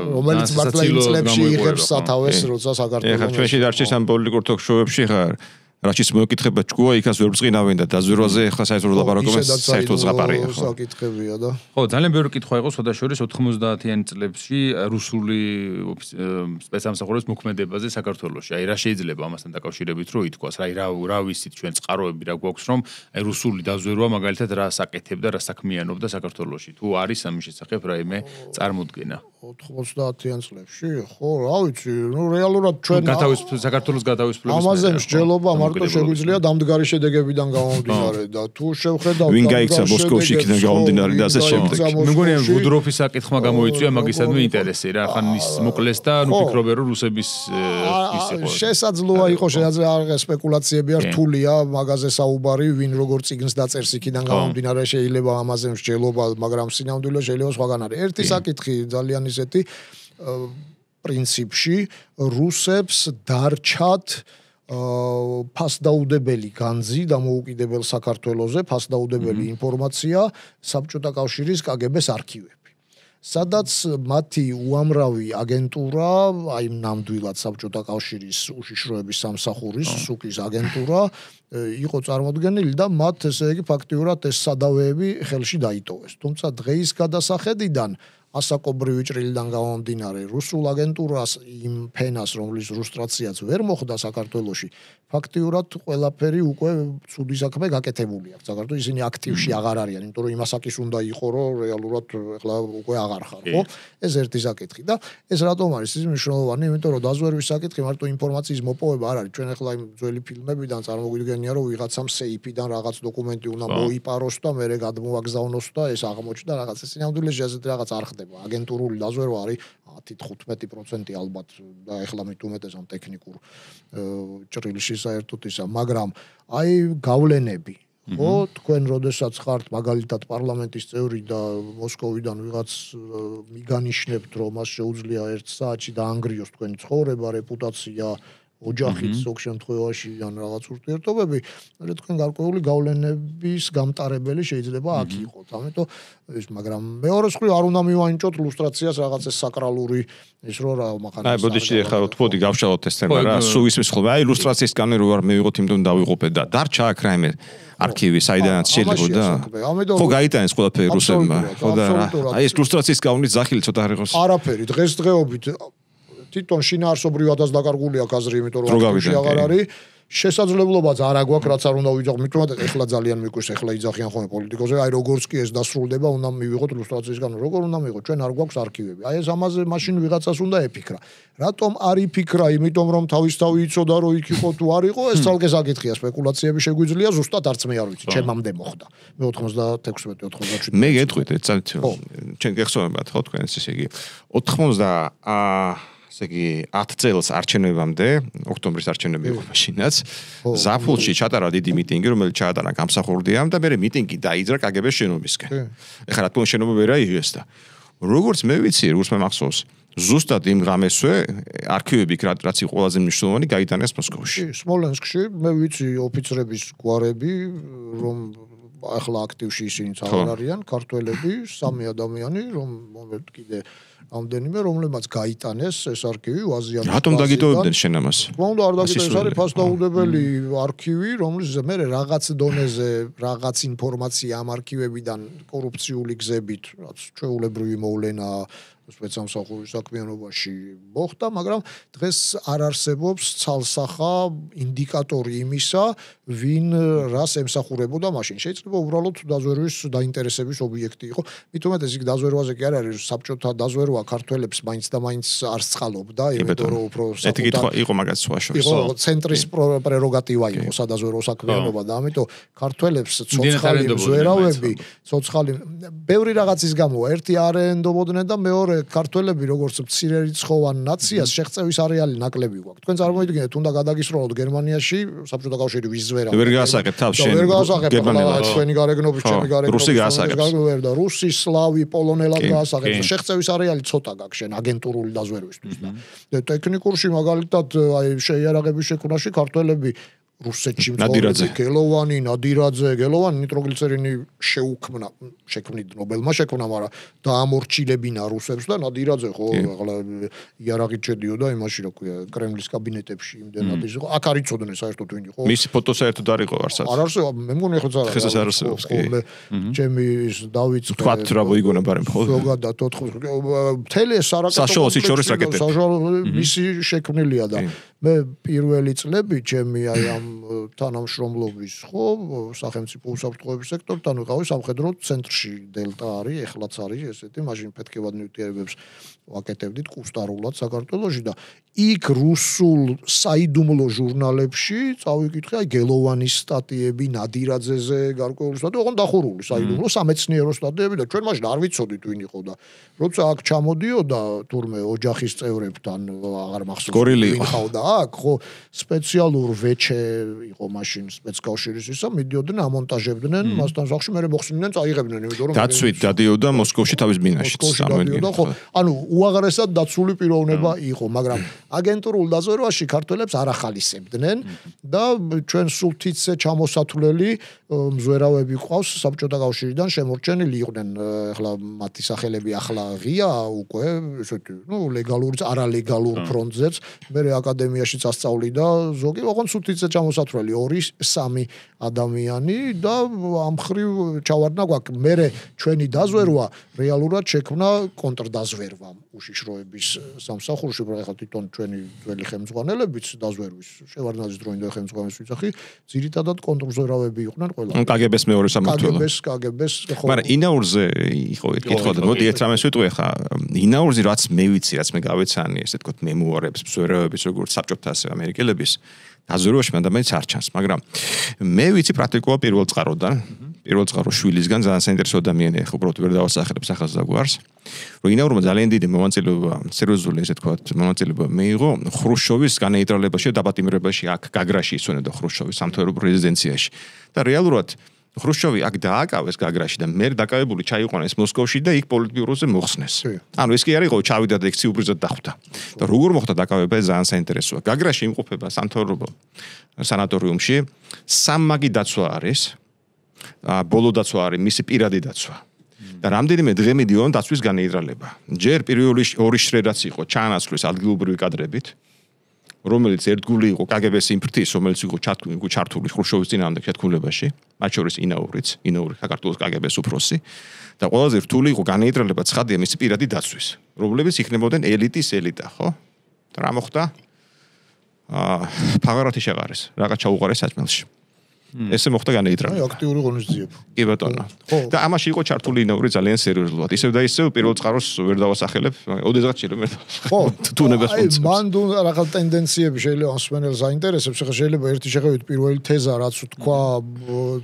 რომელიც მართლა იმ წლებში იღებს სათავეს როცა საქართველოს ეხლა ჩვენში დარჩეს ამ პოლიტიკურ თოქ-შოუებში ხარ რაშიც მოეკითხება ჭკუა იქაც ვერ ბწყინავენ და დაზვერვაზე ეხლა საერთოდ ლაპარაკობენ საერთოდ ზღაპარია ხო საკითხებია და ხო ძალიან ბევრი კითხვა იყო შესაძლოა 90-იან წლებში რუსული სპეცსამსახურების მოქმედებაზე საქართველოში აი რა შეიძლება ამასთან დაკავშირებით რომ ითქვას რა ვიცით ჩვენ წყაროები რა გვაქვს რომ აი რუსული დაზვერვა მაგალითად რა საკეთებდა რა საქმიანობდა საქართველოში თუ არის ამის შესახებ რაიმე წარმოდგენა 90-იან წლებში ხო რა ვიცი ნუ რეალურად ჩვენ საქართველოს გათავისუფლების ამაზე მსჯელობა მარტო შეგვიძლია დამდგარი შედეგებიდან გამომდინარე და თუ შევხედავთ ვინ გაიქცა მოსკოვში იქიდან გამომდინარე და ასე შემდეგ მე მგონი ვუდროფის საკითხმა გამოიწვია მაგისადმი ინტერესი რა ხან ის მოკლეს და ნუ ფიქრობენ რომ რუსების ის იყო შესაძლოა იყო შეიძლება სპეკულაციები რთულია მაგაზე საუბარი ვინ როგორ წიგნს დაწერს იქიდან გამომდინარე შეიძლება ამაზე მსჯელობა მაგრამ სინამდვილე შეიძლება სხვაგან არის ერთი საკითხი ძალიან ისეთი პრინციპში რუსებს დარჩათ ფასდაუდებელი განძი დამოუკიდებელ საქართველოზე ფასდაუდებელი ინფორმაცია საბჭოთა კავშირის კგბ-ს არქივები სადაც მათი უამრავი აგენტურა აი ნამდვილად საბჭოთა კავშირის უშიშროების სამსახურის სუკის აგენტურა იყო წარმოდგენილი და მათ ესე იგი ფაქტიურად ეს სადავეები ხელში დაიტოვეს თუმცა დღეის გადასახედიდან ასაკობრივი ჭრილიდან გამომდინარე რუსულ აგენტურას იმ ფენას რომლის რუსტრაციაც ვერ მოხდა საქართველოში ფაქტიურად ყველაფერი უკვე ცუდი საქმე გაკეთებული აქვს საქართველოს ისინი აქტივში აღარ არიან იმიტომ რომ იმასაკის უნდა იყო რომ რეალურად ეხლა უკვე აღარ ხარ ხო ეს ერთი საკითხი და ეს რატომ არის ის მნიშვნელოვანი იმიტომ რომ დაზვერვის საკითხი მარტო ინფორმაციის მოპოვება არ არის ჩვენ ეხლა იმ ძველი ფილმებიდან წარმოგვიდგენია რომ ვიღაცამ სეიფიდან რაღაც დოკუმენტი უნდა მოიპაროს და მერე გადმოაგზავნოს და ეს აღმოჩნდა რაღაც ეს ნამდვილად ესეთი რაღაც არ ხდება აგენტურული დაზვერვა არის 10-15% ალბათ და ეხლა მით უმეტეს ამ ტექნიკურ ჭრილში საერთოდ ისა მაგრამ აი გავლენები ხო თქვენ როდესაც ხართ მაგალითად პარლამენტის წევრი და მოსკოვიდან ვიღაც მიგანიშნებთ რომ მას შეუძლია 1 საათში დაანგრიოს თქვენი ცხოვრება რეპუტაცია ოჯახით ზოგ შემთხვევაში ან რაღაც ურთიერთობები, მე თქვენ გარკვეული გავლენების გამტარებელი შეიძლება აქ იყოს. ამიტომ ეს მაგრამ მეორე მხრივ არ უნდა მივანიჭოთ ლუსტრაციას რაღაც ეს საკრალური ის რო რა მახანას. აი ბოდიში ხარ თქვი გავშალოთ ეს თემა რა, სულ ისმის ხოლმე. აი ლუსტრაციის კანონი რო არ მივიღოთ იმდენ დავიღუპეთ და დარჩა აქ რაიმე არქივი საიდანაც შეიძლება და ხო გაიტანეს ყველაფერი რუსებმა. ხო და აი ეს ლუსტრაციის კანონის ზახილი ცოტა არ იყოს. არაფერი დღესდღეობით თვითონ შინაარსობრივადაც დაკარგული აქვს აზრი, იმიტომ რომ აქტივში აღარ არის. შესაძლებლობაც არ აქვს, რაც არ უნდა ვიძახო, მეტყვით ეხლა ძალიან მიგვეს, ეხლა იძახიან ხოლმე პოლიტიკოსზე, აი როგორც კი ეს დასრულდება, უნდა მივიღოთ ილუსტრაციისგან, როგორ უნდა მივიღოთ, ჩვენ არ გვაქვს არქივები. აი ეს ამაზე მაშინ ვიღაცას უნდა ეფიქრა. რატომ არ იფიქრა, იმიტომ რომ თავისთავად იცოდა, რომ იქ იყო თუ არ იყო, ეს ცალკე საკითხია, სპეკულაციები შეგვიძლია, ზუსტად არც მე არ ვიცი, ჩემამდე მოხდა. მე 96-97. მე გეტყვით, ჩვენ გეხსოვებათ ხო თქვენ ესე იგი ესე იგი 10 წელს არჩევნებამდე, ოქტომბრის არჩევნები იყო მაშინაც, ზაფხულში ჩატარა დიდი მიტინგი, რომელიც ჩაატარა გამსახურდიამ და მე მიტინგი დაიძრა კგბ-ს შენობისკენ. ეხლა რა თქმა უნდა შენობა ვერ აიღეს და როგორც მე ვიცი, როგორც მე მახსოვს, ზუსტად იმ ღამესვე არქივები რაც იყო ყველაზე მნიშვნელოვანი გაიტანეს მოსკოვში. სმოლენსკში მე ვიცი ოფიცრების გვარები, რომ ახლა აქტივში ისინიც აღარ არიან, ქართველები, 3 ადამიანი, რომ მომент კიდე ამდენიმე, რომლებმაც გაიტანეს ეს არქივი აზიანის. რატომ დაგიტოვებდნენ შენ ამას? თქმა უნდა, არ დაგიტოვეს, არის ფასდაუდებელი არქივი, რომლის მე რაღაც დონეზე რაღაც ინფორმაცია ამ არქივებიდან კორუფციული გზებით, რაც ჩვეულებრივი მოვლენა სპეცსამსახურის საქმიანობაში მოხდა, მაგრამ დღეს არ არსებობს ცალსახა ინდიკატორი იმისა, ვინ რას ემსახურებოდა მაშინ. შეიძლება უბრალოდ დაზვერვის დაინტერესების ობიექტი იყო. მით უმეტეს იქ დაზვერვაზე კი არ არის საბჭოთა დაზვერვა ქართველებს მაინც და მაინც არ სწყალობდა, იმიტომ რომ უფრო იყო მაგაც სხვა შორის. იყო ცენტრის პრეროგატივა იყო სადაზვერვო საქმიანობა და ამიტომ ქართველებს ცოცხალი ზვერავები, ცოცხალი ბევრი რაღაცის გამო ერთი არ ენდობოდნენ და მეორე ქართველები როგორც მცირერიცხოვან ნაციას შეღწევის არეალი ნაკლები გვაქვს. თქვენ წარმოიდგინეთ, უნდა გადაგისროლოთ გერმანიაში, საბჭოთა კავშირი ვიზვერა. ვერ გაასაკეთ თავს შენ. ვერ გაასაკეთ თქვენი გარეგნობის, ჩემი გარეგნობის. რუსი გაასაკებს. და რუსი, სლავი, პოლონელად გაასაკეთებს. შეღწევის არეალი ცოტა გაქვს შენ აგენტურული დაზვერვისთვის და ტექნიკურში მაგალითად აი შეიარაღების შექმნაში ქართველები რუსეთში მცხოვრები გელოვანი, ნადირაძე, გელოვანი ნიტროგლიცერინი შექმნით ნობელმა შექმნა, მაგრამ დაამორჩილებინა რუსებს და ნადირაძე ხო ახლა იარაღით შედიოდა იმაში რა ქვია კრემლის კაბინეტებში იმდენად ის იყო. აქ არ იცოდნენ საერთოდ ვინ იყო. მისი ფოტო საერთოდ არ იყო არცაც. არ არსებობს, მე მგონი ეხლა არ არის. არ არსებობს კი. ჩემი დავიწყე. თქვათ რა მოიგონა ბარემ ხო? ზოგადად 4 მთელი ეს არაკატო საშუალო სიჩურის რაკეტები. მისი შექმნილია და მე პირველი წლები ჩემი აი ამ თანამშრომლობის ხო სახელმწიფო უსაფრთხოების სექტორთან ვიყავი სამხედრო ცენტრში დელტა არის, ეხლაც არის ესეთი, მაშინ ფეთქებად ნივთიერებებს ვაკეთებდით კუსტარულად საქართველოში და იქ რუსულ საიდუმლო ჟურნალებში წავიკითხე აი გელოვანის სტატიები, ნადირაძეზე გარკვეული სტატიები, ოღონდ დახურული საიდუმლო სამეცნიერო სტატიები და ჩვენ მაშინ არ ვიცოდით ვინ იყო და როცა აქ ჩამოდიოდა თურმე ოჯახის წევრებთან აღარ მახსოვს ვინ ხავდა აქ ხო სპეციალურ ვეჩე იყო მაშინ სპეცკავშირის ისა მიდიოდნენ ამონტაჟებდნენ მასთან სახში მე მოხსნიდნენ წაიღებდნენ იმიტომ რომ დაცვით დადიოდა მოსკოვში თავის ბინაში წარმოედგინე ხო ანუ უაღრესად დაცული პიროვნება იყო მაგრამ აგენტურულ დაზვერვაში ქართველებს არ ახალისებდნენ და ჩვენ სულ თითზე ჩამოსათვლელი მზვერავები ყავს საბჭოთა კავშირიდან შემორჩენილი იყვნენ ახლა მათი სახელები ახლა ღია უკვე ესეთი ნუ ლეგალური არალეგალურ ფრონტზეც მე აკადემიაში წასწავლი და ზოგი ოღონდ სულ თითზე ჩამოსათვლელი 2-3 ადამიანი და ამ ხრივ ჩავარდნა გვაქვს მე ჩვენი დაზვერვა რეალურად შექმნა კონტრდაზვერვა უშიშროების სამსახურში ახლა თვითონ ჩვენი ძველი ხელმძღვანელებიც დაზვერვის შევარდნაძის დროინდელი ხელმძღვანელის ვიძახი ძირითადად კონტრზვერავები იყვნენ ყველა კგბ-ს მეორე სამმართველო კგბ-ს ხო მაგრამ ინაურზე იყო კითხვა და მოდი ერთ რამეს ვიტყვი ხა ინაურზე რაც მე ვიცი რაც მე გავეცანი ესე თქო მემუარებს ზვერავების როგორც საბჭოთა ასე ამერიკელების დაზვერვაში მანდამაინც არ ჩანს მაგრამ მე ვიცი პრაქტიკულად პირველ წყარო შვილისგან ძალიან საინტერესო ადამიანი ხო უბრალოდ ვერ დავასახელებ სახელს და გვარს რომ ინაურმა ძალიან დიდი მომაწილეობა სერიოზული ესე თქო მომაწილეობა მიიღო ხრუშჩოვის განეიტრალებაში და დაპატიმრებაში აქ გაგრაში ისვენებდა ხრუშჩოვის სამთავრობო რეზიდენციაში და რეალურად ხრუშჩოვი აქ დააკავეს გაგრაში და მე დაკავებული ჩაიყვანეს მოსკოვში და იქ პოლიტბიუროზე მოხსნეს. ანუ ეს კი არ იყო ჩავიდა და ექციუბრიზად დახვდა. და როგორ მოხდა დაკავება ძალიან საინტერესოა. გაგრაში იმყოფება სამთავრობო სანატორიუმში სამმაგი დაცვა არის. ბოლო დაცვა არის მისი პირადი დაცვა. და რამდენიმე დღე მიდიოდა დაცვის განეიძრალება. ჯერ პირველი 2 შრედაც იყო ჩაანაცვლის ადგილობრივი კადრებით. რომელიც ერთგული იყო კგბ-ს იმფრთის, რომელიც იყო ჩართული ხრუშჩოვის წინააღმდეგ შეთქმულებაში, მათ შორის ინაური საქართველოს კგბ-ს უფროსი და ყველაზე რთული იყო განეიძრალება ცხადია მისი პირადი დაცვის, რომლებიც იქნებოდნენ ელიტის ელიტა, ხო? რა მოხდა? ფაღარათი შეყარეს, რაღაც ჩაუყარეს საჭმელში. ესე მოხდა განეიტრა. აი აქტიური ღონისძიება. კი ბატონო. და ამაში იყო ჩართული ინაური ძალიან სერიოზულად. ისევ და ისევ პირველ წყაროს ვერ დავასახელებ, ოდესღაც შეიძლება. ხო, თუნებას მოწევს. მან რაღაც ტენდენციები შეიძლება მსმენელს აინტერესებს, ახლა შეიძლება ერთი შეხედვით პირველი თეზა რაც თქვა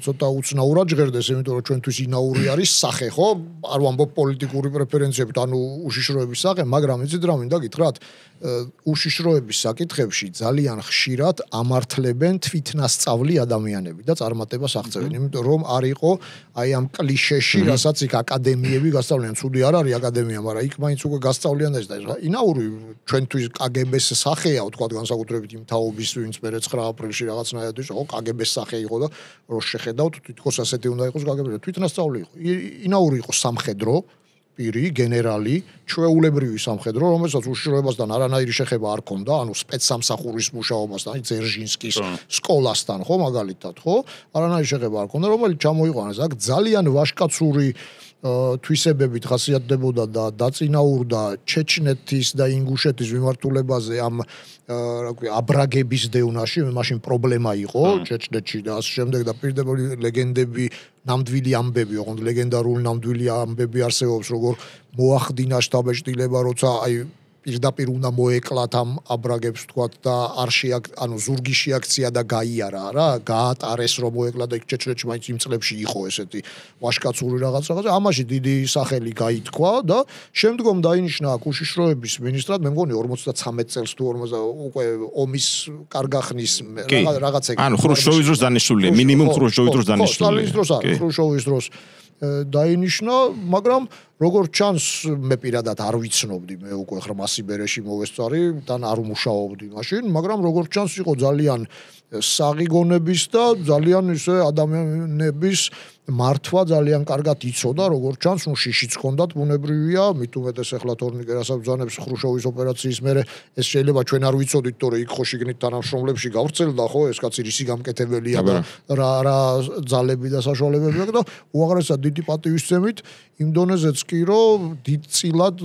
ცოტა უცნაურად ჟღერდეს, იმიტომ რომ ჩვენთვის ინაური არის სახე, ხო? არ ვამბობ პოლიტიკური პრეფერენციებით, ანუ უშიშროების სახე, მაგრამ იცით რა მინდა გითხრათ? უშიშროების საკითხებში ძალიან ხშირად ამართლებენ თვითნასწავლი ადამიანები და წარმატებას აღწევენ, იმიტომ რომ არ იყო აი ამ კლიშეში, რასაც იქ აკადემიები გასწავლიან, ცუდი არ არის აკადემია, მაგრამ იქ მაინც უკვე გასწავლიან ეს და ინაური ჩვენთვის KGB-ს სახეა, ვთქვათ, განსაკუთრებით იმ თაობის, ვინც მე 9 აპრილში რაღაცნაირად ის იყო, KGB-ს სახე იყო და რო შეხედავთ, თვითონ ასეთი უნდა იყოს KGB-ს, თვითნასწავლი იყო. ინაური იყო სამხედრო პირი, გენერალი, ჩვეულებრივი სამხედრო, რომელსაც უშიშროებასთან არანაირი შეხება არ ჰქონდა, ანუ სპეცსამსახურის მუშაობასთან, ძერჟინსკის სკოლასთან, ხო, მაგალითად, ხო? არანაირი შეხება არ ჰქონდა, რომელიც ჩამოიყვანეს აქ ძალიან ვაჟკაცური თვისებებით ხასიათდებოდა და დაწინაურდა ჩეჩნეთის და ინგუშეთის მიმართულებაზე ამ რა ქვია აბრაგების დევნაში, მაშინ პრობლემა იყო ჩეჩნეთში და ასე შემდეგ და პირდაპირ ლეგენდები, ნამდვილი ამბები, ოღონდ ლეგენდარული ნამდვილი ამბები არსებობს, როგორ მოახდინა შტაბ-ეჭდილება, როცა აი პირდაპირ უნდა მოეკლათ ამ აბრაგებს თქვათ და ანუ ზურგი შეაქცია და გაიარა რა, გაატარეს რომ მოეკლათ და იქ ჩეჩნეთში მაინც იმ წლებში იყო ესეთი ვაჟკაცური რაღაც, ამაში დიდი სახელი გაითქვა და შემდგომ დაინიშნა აქ უშიშროების მინისტრად, მე მგონი 53 წელს თუ 40 უკვე ომის კარგახნის რაღაც ეგ. ანუ ხრუშჩოვის დროს დანიშნულია, მინიმუმ ხრუშჩოვის დროს დანიშნულია. სტალინის დროს არა, ხრუშჩოვის დროს დაინიშნა, მაგრამ როგორც ჩანს, მე პირადად არ ვიცნობდი, მე უკვე ხმა სიბერეში მოვესწარი, თან არ მუშაობდი მაშინ, მაგრამ როგორც ჩანს იყო ძალიან საღი გონების და ძალიან ისე ადამიანების მართვა ძალიან კარგად იცოდა, როგორც ჩანს, შიშიც ჰქონდათ, ბუნებრივია, მით უმეტეს ახლა თორნიკე რასაც ბრძანებს ხრუშჩოვის ოპერაციის მერე, ეს შეიძლება ჩვენ არ ვიცოდით, თორე იქ ხო შიგნით თანამშრომლებში გავრცელდა, ხო, ეს კაცი რისი გამკეთებელია და რა ძალები და საშუალებები აქვს და უაღრესად დიდი პატივისცემით იმ დონეზეც კი რომ დიდწილად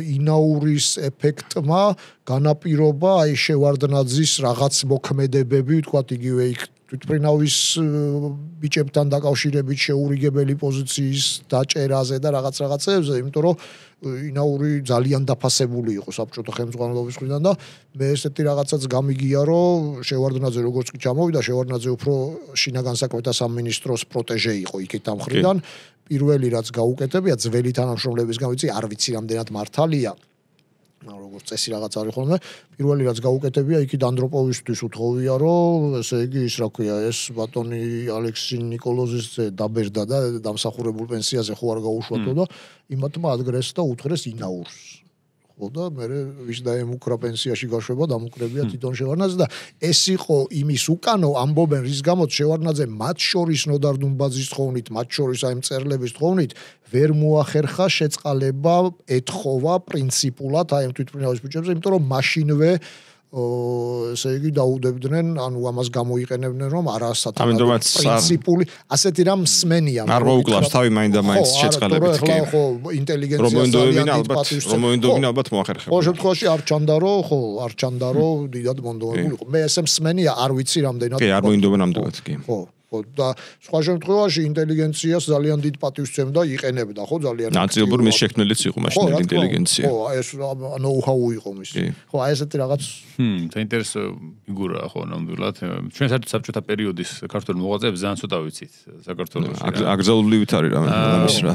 ინაურის ეფექტმა განაპირობა აი შევარდნაძის რაღაც მოქმედებები, ვთქვათ, იგივე იქ თვითმფრინავის ბიჭებთან დაკავშირებით შეურიგებელი პოზიციის დაჭერაზე და რაღაცებზე, იმიტომ რომ ინაური ძალიან დაფასებული იყო საბჭოთა ხელმძღვანელობის მხრიდან და მე ესეთი რაღაცაც გამიგია, რომ შევარდნაძე როგორც კი ჩამოვიდა, შევარდნაძე უფრო შინაგან საქმეთა სამინისტროს პროტეჟე იყო იქით ამ მხრიდან. პირველი რაც გაუკეთებია ძველი თანამშრომლებისგან ვიცი, არ ვიცი რამდენად მართალია. როგორც წესი რაღაც არის ხოლმე, პირველი რაც გაუკეთებია, იქით ანდროპოვისთვის უთხოვია, რომ ესე იგი ის რა ქვია, ეს ბატონი ალექსი ნიკოლოზის დაბერდა და დამსახურებულ პენსიაზე ხო არ გაუშვათო და იმათმა ადგრეს და უთხრეს ინაურს. ხო და მე ვის დაემუქრა პენსიაში გაშვება, დამუკრებია თვითონ შევარდნაძე და ეს იყო იმის უკანო ამბობენ, რის გამოც შევარდნაძე მათ შორის ნოდარ დუმბაძის თხოვნით, მათ შორის აი მწერლების თხოვნით ვერ მოახერხა შეწყალება ეთხოვა პრინციპულად აი ამ თვითმფრინავის ბიჭებზე, იმიტომ რომ მაშინვე ესე იგი დაუდებდნენ, ანუ ამას გამოიყენებდნენ, რომ არასათანადო პრინციპული ასეთი რამ მსმენია. არ მოუკლავს თავი მაინდა-მაინც შეწყალებით კი. ხო, ინტელიგენცია ძალიან დიდ პატივს. რომოინდოვინა ალბათ მოახერხებდა. ხო, შემთხვევაში არ ჩანდა რომ დიდად მონდომებული იყო. მე ესე მსმენია, არ ვიცი რამდენად. კი, არ მოინდობა ნამდვილად კი. ხო. და სხვა შემთხვევაში ინტელიგენციას ძალიან დიდ პატივს სცემდა, იყენებდა, ხო, ძალიან. ნაწილობრივ მის შექმნელიც იყო მაშინ ინტელიგენცია. ხო, ეს ნოუ-ჰაუ იყო მის. ხო, აი ესეთი რაღაც. საინტერესო ფიგურაა ხო ნამდვილად. ჩვენ საბჭოთა პერიოდის საქართველოს მოღვაწეებს ძალიან ცოტა ვიცით საქართველოში. აკრძალულივით არის რამის რა.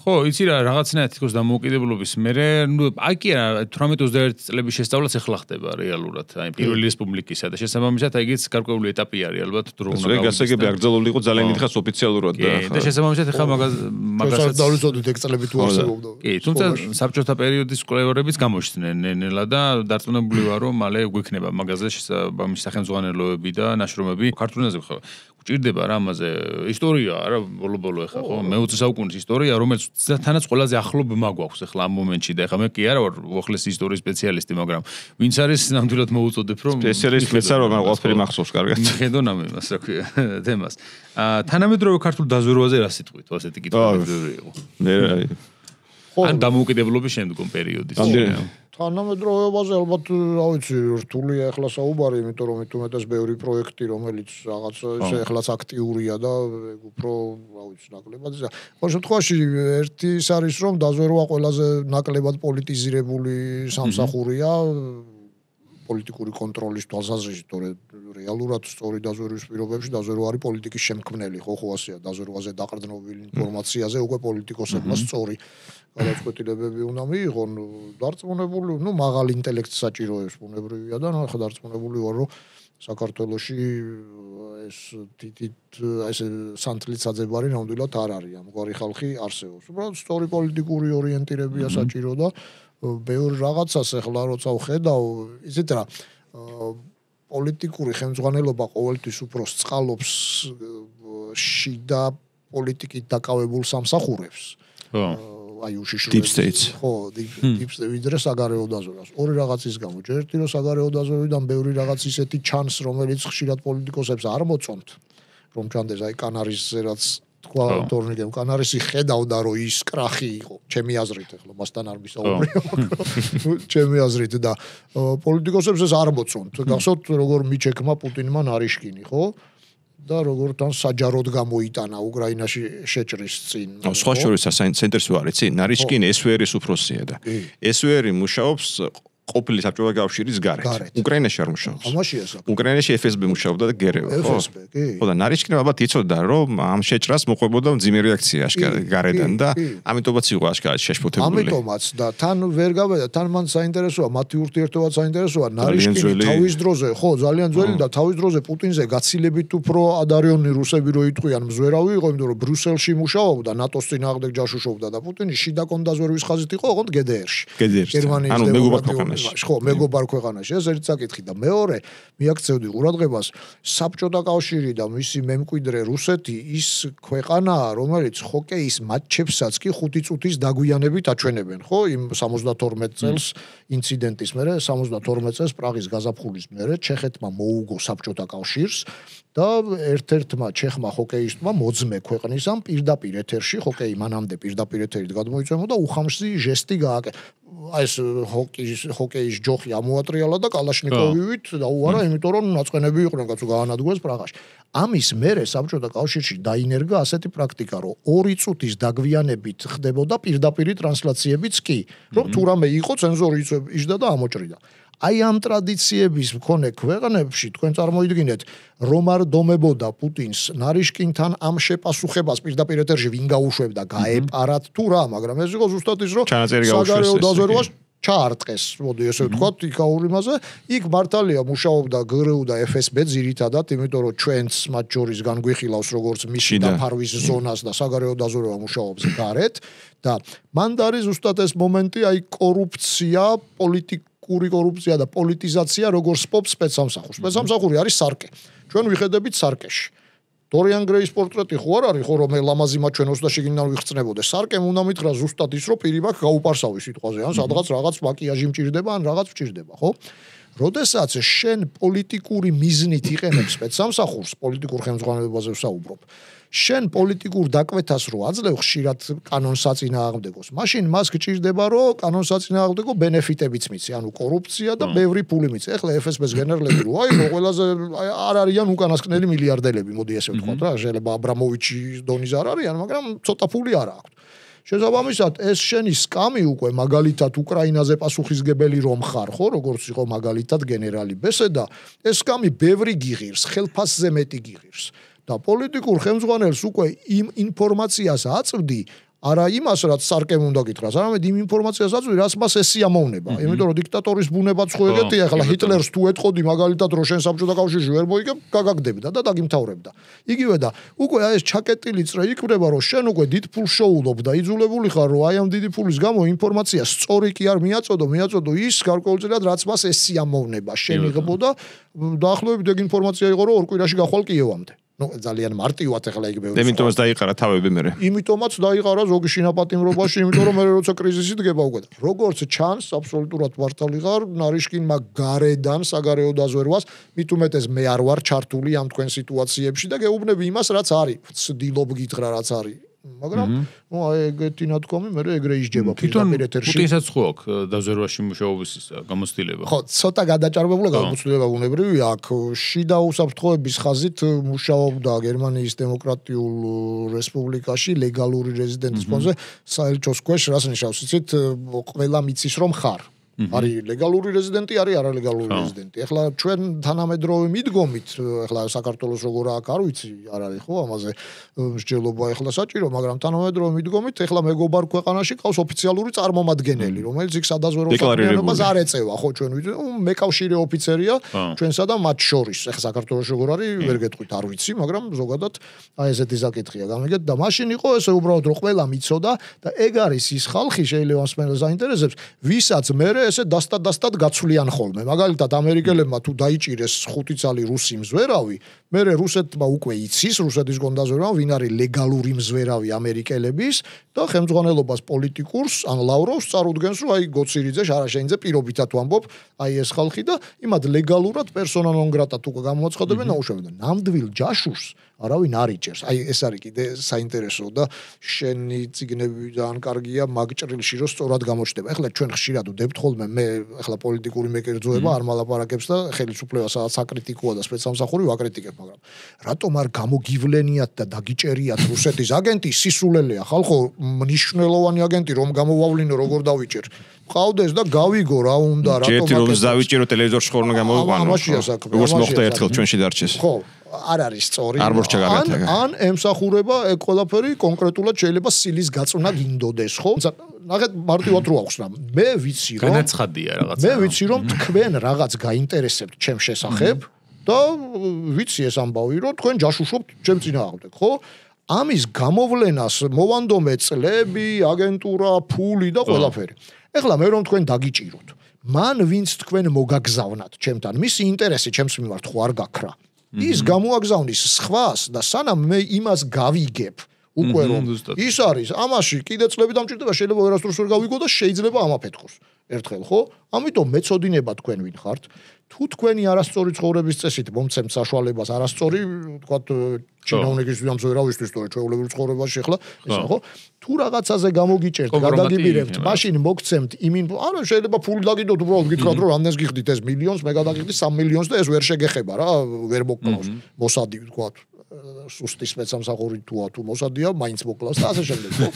ხო, იცი რა, რაღაცნაირად თითქოს დამოუკიდებლობის მერე, ნუ აი კი არა, 18-21 წლების შესწავლაც ახლა ხდება რეალურად, აი პირველი რესპუბლიკისა და შესაბამისად აიგიც გარკვეული ეტაპი არის ალბათ დრო უნდა გავუწევთ. გასაგები აკრძალული იყო ძალიან დიდხანს ოფიციალურად და და შესაბამისად ახლა მაგასაც დავიცოდით ეგ წლები თუ არსებობდა. კი, თუმცა საბჭოთა პერიოდის კვლევარებიც გამოჩნდნენ ნელა და დარწმუნებული ვარ, რომ მალე გვექნება მაგაზე შესაბამისი სახელმძღვანელოები და ნაშრომები ქართულენაზე ხო ჭირდება რა ამაზე ისტორია რა ბოლო-ბოლო ახლა ხო მე-20 საუკუნის ისტორია რომელიც თანაც ყველაზე ახლო ბმა გვაქვს ახლა ამ მომენტში და ახლა მე კი არა ვარ უახლესი ისტორიის სპეციალისტი მაგრამ ვინც არის ნამდვილად მოუწოდებ რომ სპეციალისტი მეც არ ვარ ყველაფერი მახსოვს კარგად მიხედონ ამას რა ქვია თემას თანამედროვე ქართულ დაზვერვაზე რა სიტყვით ასეთი კითხვა იყო მე ან დამოუკიდებლობის შემდგომ პერიოდის თანამედროვეობაზე ალბათ, რა ვიცი, რთულია ახლა საუბარი, იმიტომ რომ მithumetes ბევრი პროექტი, რომელიც რაღაც ეხლაც აქტიურია და უფრო, რა ვიცი, ნაკლებად ისა. ყოველ შემთხვევაში ერთი ის არის, რომ დაზვერვა ყველაზე ნაკლებად პოლიტიზირებული სამსახურია პოლიტიკური კონტროლის თვალსაზრისით, თორე რეალურად სწორი დაზვერვის პირობებში დაზვერვა არის პოლიტიკის შემქმნელი, ხო ასეა, დაზვერვაზე დაყრდნობილი ინფორმაციაზე უკვე პოლიტიკოსებმა სწორი გადაწყვეტილებები უნდა მიიღონ, დარწმუნებული, მაღალ ინტელექტს საჭიროებს ბუნებრივია და ახლა დარწმუნებული ვარ, რომ საქართველოში ეს თითით ესე სანთლით საძებარი ნამდვილად არ არის, ამგვარი ხალხი არსებობს. უბრალოდ სწორი პოლიტიკური ორიენტირებია საჭირო და ბევრი რაღაცას ახლა როცა ვხედავ, ისეთ რა პოლიტიკური ხელმძღვანელობა ყოველთვის უფრო სწყალობს შიდა პოლიტიკით დაკავებულ სამსახურებს. აი უშიშროებს. Deep states. ხო, deep state ვიდრე საგარეო დაზვერვას. ორი რაღაცის გამო, ერთი რომ საგარეო დაზვერვიდან ბევრი რაღაც ისეთი ჩანს, რომელიც ხშირად პოლიტიკოსებს არ მოწონთ, რომ ჩანდეს აი კანარისზე რაც თქვა თორნიკემ კანარისი ხედავდა რომ ის კრახი იყო ჩემი აზრით ახლა მასთან არ მისაუბრია ჩემი აზრით და პოლიტიკოსებს ეს არ მოწონთ გახსოვთ როგორ მიჩექმა პუტინმა ნარიშკინი ხო და როგორ თან საჯაროდ გამოიტანა უკრაინაში შეჭრის წინ სხვა შორის საინტერესო არის წინ ნარიშკინი ესვერის უფროსია და ესვერი მუშაობს ყოფილი საბჭოთა კავშირის გარეთ. უკრაინაში არ მუშაობს. ამაშია საქმე. უკრაინაში FSB მუშაობდა და გერევა, ხო? FSB, კი. ხო და ნარიშკინი ალბათ იცოდა, რომ ამ შეჭრას მოყვებოდა მძიმე რეაქცია გარედან და ამიტომაც იყო აშკარად შეშფოთებული. ამიტომაც და თან ვერ გავედა, თან მან საინტერესოა, მათი ურთიერთობა საინტერესოა, ნარიშკინი თავის დროზე, ხო, ძალიან ძველი და თავის დროზე პუტინზე გაცილებით უფრო ადარიონი რუსები რო იტყვიან მზვერავი იყო, იმიტომ რომ ბრიუსელში მუშაობდა, ნატოს წინააღმდეგ ჯაშუშობდა და პუტინი შიდა კონდაზვერვის ხაზით იყო, ოღონდ GDR-ში. გერმანიის ანუ მეგობარ ხო, მეგობარ ქვეყანაში. ეს ერთი საკითხი და მეორე, მიაქცევდი ყურადღებას, საბჭოთა კავშირი და მისი მემკვიდრე რუსეთი ის ქვეყანაა, რომელიც ჰოკეის მატჩებსაც კი 5 წუთის დაგვიანებით აჩვენებენ, ხო? იმ 72 წელს ინციდენტის მერე, 72 წელს პრაღის გაზაფხულის მერე ჩეხეთმა მოუგო საბჭოთა კავშირს და ერთ-ერთმა ჩეხმა ჰოკეისტმა მოძმე ქვეყნის ამ პირდაპირ ეთერში ჰოკეი მანამდე პირდაპირ ეთერით გადმოიწვევდა და უხამსი ჟესტი გააკეთა. აი ეს ჰოკეის ჯოხი ამოატრიალა და კალაშნიკოვივით დაუარა, იმიტომ რომ ნაწყენები იყვნენ კაცო გაანადგურეს პრაღაში. ამის მერე საბჭოთა კავშირში დაინერგა ასეთი პრაქტიკა, რომ 2 წუთის დაგვიანებით ხდებოდა პირდაპირი ტრანსლაციებიც კი, რომ თუ რამე იყო ცენზორი იჯდა და ამოჭრიდა. აი ამ ტრადიციების მქონე ქვეყნებში თქვენ წარმოიდგინეთ რომ არ დომებოდა პუტინს ნარიშკინთან ამ შეპასუხებას პირდაპირ ეთერში ვინ გაუშვებდა გაეპარათ თუ რა მაგრამ ეს იყო ზუსტად ის რომ საგარეო დაზვერვას ჩაარტყეს მოდი ესე ვთქვათ იქაურ იმაზე იქ მართალია მუშაობდა GRU და FSB ძირითადად იმიტომ რომ ჩვენც მათ შორის განგვიხილავს როგორც მისი დაფარვის ზონას და საგარეო დაზვერვა მუშაობს გარეთ და მან არის ზუსტად ეს მომენტი აი კორუფცია პოლიტიკური კორუფცია და პოლიტიზაცია როგორც სპობს სპეცსამსახურს. სპეცსამსახური არის სარკე. ჩვენ ვიხედებით სარკეში. დორიან გრეის პორტრეტი ხო არ არის ხო რომ ლამაზი მათ ჩვენ 20 შიგნიდან ვიხსნებოდეს. სარკემ უნდა მითხრა ზუსტად ის რომ პირი მაქვს გაუპარსავი სიტყვაზე ან სადღაც რაღაც მაკიაჟი მჭირდება ან რაღაც მჭირდება, ხო? როდესაც შენ პოლიტიკური მიზნით იყენებ სპეცსამსახურს, პოლიტიკურ ხელმძღვანელობაზე ვსაუბრობ. შენ პოლიტიკურ დაკვეთას რო აძლევ ხშირად კანონსაწინააღმდეგოს. მაშინ მას გჭირდება რომ კანონსაწინააღმდეგო ბენეფიტებიც მიცი, ანუ კორუფცია და ბევრი ფული მიცი. ეხლა FSB-ს გენერლები რო აიღო, ყველაზე არ არიან უკანასკნელი მილიარდელები, მოდი ესე ვთქვათ რა, შეიძლება აბრამოვიჩის დონის არ არიან, მაგრამ ცოტა ფული არა აქვთ. შესაბამისად, ეს შენი სკამი უკვე მაგალითად უკრაინაზე პასუხისგებელი რომ ხარ, ხო, როგორც იყო მაგალითად გენერალი ბესედა, ეს სკამი ბევრი გიღირს, ხელფასზე მეტი გიღირს. და პოლიტიკურ ხელმძღვანელს უკვე იმ ინფორმაციას აწვდი, არა იმას, რაც სარკემ უნდა გითხრას, არამედ იმ ინფორმაციას აწვდი, რაც მას ეს სიამოვნება. იმიტომ რომ დიქტატორის ბუნებაც ხო ეგეთია, ახლა ჰიტლერს თუ ეთყოდი მაგალითად, რომ შენ საბჭოთა კავშირში ვერ მოიგებ, გაგაგდებდა და დაგიმთავრებდა. იგივე და უკვე აი ეს ჩაკეტილი წრე იქნება, რომ შენ უკვე დიდ ფულს შოულობ და იძულებული ხარ, რომ აი ამ დიდი ფულის გამო ინფორმაცია სწორი კი არ მიაწოდო ის გარკვეულწილად, რაც მას ეს სიამოვნება შენიღბო და დაახლოებით ეგ ინფორმაცია იყო, რომ 2 კვირაში გახვალ კიევამდე. Ну, ძალიან მარტივად ახლა იგ ბევრი. იმიტომაც დაიყარა თავები მერე. იმიტომაც დაიყარა ზოგი შინაპატიმრობაში, იმიტომ რომ მე როცა კრიზისი დგება უკვე. როგორც ჩანს, აბსოლუტურად მართალი ხარ, ნარიშკინმა გარედან საგარეო დაზვერვას, მით უმეტეს მე არ ვარ ჩართული ამ თქვენ სიტუაციებში და გეუბნები იმას, რაც არის. ვცდილობ გითხრა, რაც არის. მაგრამ ეგეთი ნათქვამი მე ეგრე ისჯება პირდაპირ ეთერში. პუტინსაც ხო აქვს დაზვერვაში მუშაობის გამოცდილება. ხო, ცოტა გადაჭარბებული გამოცდილება უნებრივია აქ. შიდა უსაფრთხოების ხაზით მუშაობდა გერმანიის დემოკრატიულ რესპუბლიკაში ლეგალური რეზიდენტის ფონზე საელჩოს ქვეშ, რას ნიშნავს იცით, ყველა მიცის რომ ხარ. არის ლეგალური რეზიდენტი, არის არალეგალური რეზიდენტი. ეხლა ჩვენ თანამედროვე მიდგომით, ეხლა საქართველოს როგორ აქ არ ვიცი, არ არის ხო ამაზე მსჯელობა ეხლა საჭირო, მაგრამ თანამედროვე მიდგომით ეხლა მეგობარ ქვეყანაში ყავს ოფიციალური წარმომადგენელი, რომელიც იქ სადაზვერვო საქმიანობას არ ეწევა, ხო ჩვენ ვიცი, მეკავშირე ოფიცერია ჩვენსა და მათ შორის. ეხლა საქართველოს როგორ არის, ვერ გეტყვით, არ ვიცი, მაგრამ ზოგადად აი ესეთი საკითხია გამიგეთ და მაშინ იყო ესე უბრალოდ რომ ყველა მიცოდა და ეგ არის ის ხალხი შეიძლება მსმენელს აინტერესებს, ვისაც მე ესე დასტად გაცვლიან ხოლმე. მაგალითად ამერიკელებმა თუ დაიჭირეს 5 წელი რუსი მზვერავი, მე რუსეთმა უკვე იცის, რუსეთის გონდაზვერვა, ვინ არის ლეგალური მზვერავი ამერიკელების და ხელმძღვანელობას პოლიტიკურს ან ლავროვს წარუდგენს, რომ აი გოცირიძე შარაშენიძე პირობითად ვამბობ, აი ეს ხალხი და იმად ლეგალურად პერსონა ნონ გრატად უკვე გამოაცხადებენ ნაუშევენ და ნამდვილ ჯაშუშს არავინ არ იჭერს. აი ეს არის კიდე საინტერესო და შენი ციგნები ძალიან კარგია მაგ ჭრილში რომ სწორად გამოჩნდება. ეხლა ჩვენ ხშირად ვდებთ ხოლმე მე ეხლა პოლიტიკური მეკერძოება არ მალაპარაკებს და ხელისუფლება სადაც საკრიტიკოა და სპეცსამსახური ვაკრიტიკებ, მაგრამ რატომ არ გამოგივლენიათ და დაგიჭერიათ რუსეთის აგენტი სისულელეა ხალხო მნიშვნელოვანი აგენტი რომ გამოვავლინო როგორ დავიჭერ ყავდეს და გავიგო რა უნდა რატომ ჯერ რომ დავიჭირო ტელევიზორში ხორნა გამოვიყვანო როგორც მოხდა ერთხელ ჩვენში დარჩეს ხო არ არის სწორი არ მორჩა გარეთ ან ემსახურება ეგ ყველაფერი კონკრეტულად შეიძლება სილის გაწვნა გინდოდეს ხო ნახეთ მარტივად რო აქვს რა მე ვიცი რომ განაცხადია რაღაცა მე ვიცი რომ თქვენ რაღაც გაინტერესებთ ჩემ შესახებ და ვიცი ეს ამბავი რომ თქვენ ჯაშუშობთ ჩემ წინააღმდეგ ხო ამის გამოვლენას მოვანდომე წლები აგენტურა ფული და ყველაფერი ეხლა მე რომ თქვენ დაგიჭიროთ მან ვინც თქვენ მოგაგზავნათ ჩემთან მისი ინტერესი ჩემს მიმართ ხო არ გაქრა ის გამოაგზავნის სხვას და სანამ მე იმას გავიგებ უკვე რომ ის არის ამაში კიდე წლები დამჭირდება შეიძლება ვერასდროს ვერ გავიგო და შეიძლება ამაფეთქოს ერთხელ ხო ამიტომ მეწოდინება თქვენ ვინ ხართ თუ თქვენი არასწორი ცხოვრების წესით მომცემთ საშუალებას არასწორი თქვათ ჩინოვნიკის ამზვერავისთვის თუ ჩვეულებრივ ცხოვრებაში ახლა ესა ხო თუ რაღაცაზე გამოგიჭერთ გადაგიბირებთ მაშინ მოგცემთ იმ არა შეიძლება ფული დაგიდოთ უბრალოდ გითხრათ რომ რამდენს გიხდით ეს მილიონს მე გადაგიხდი 3 მილიონს და ეს ვერ შეგეხება რა ვერ მოკლავს მოსადი თქვათ სუსტი სპეცსამსახური თუ მოსადია მაინც მოკლავს და ასე შემდეგ ხო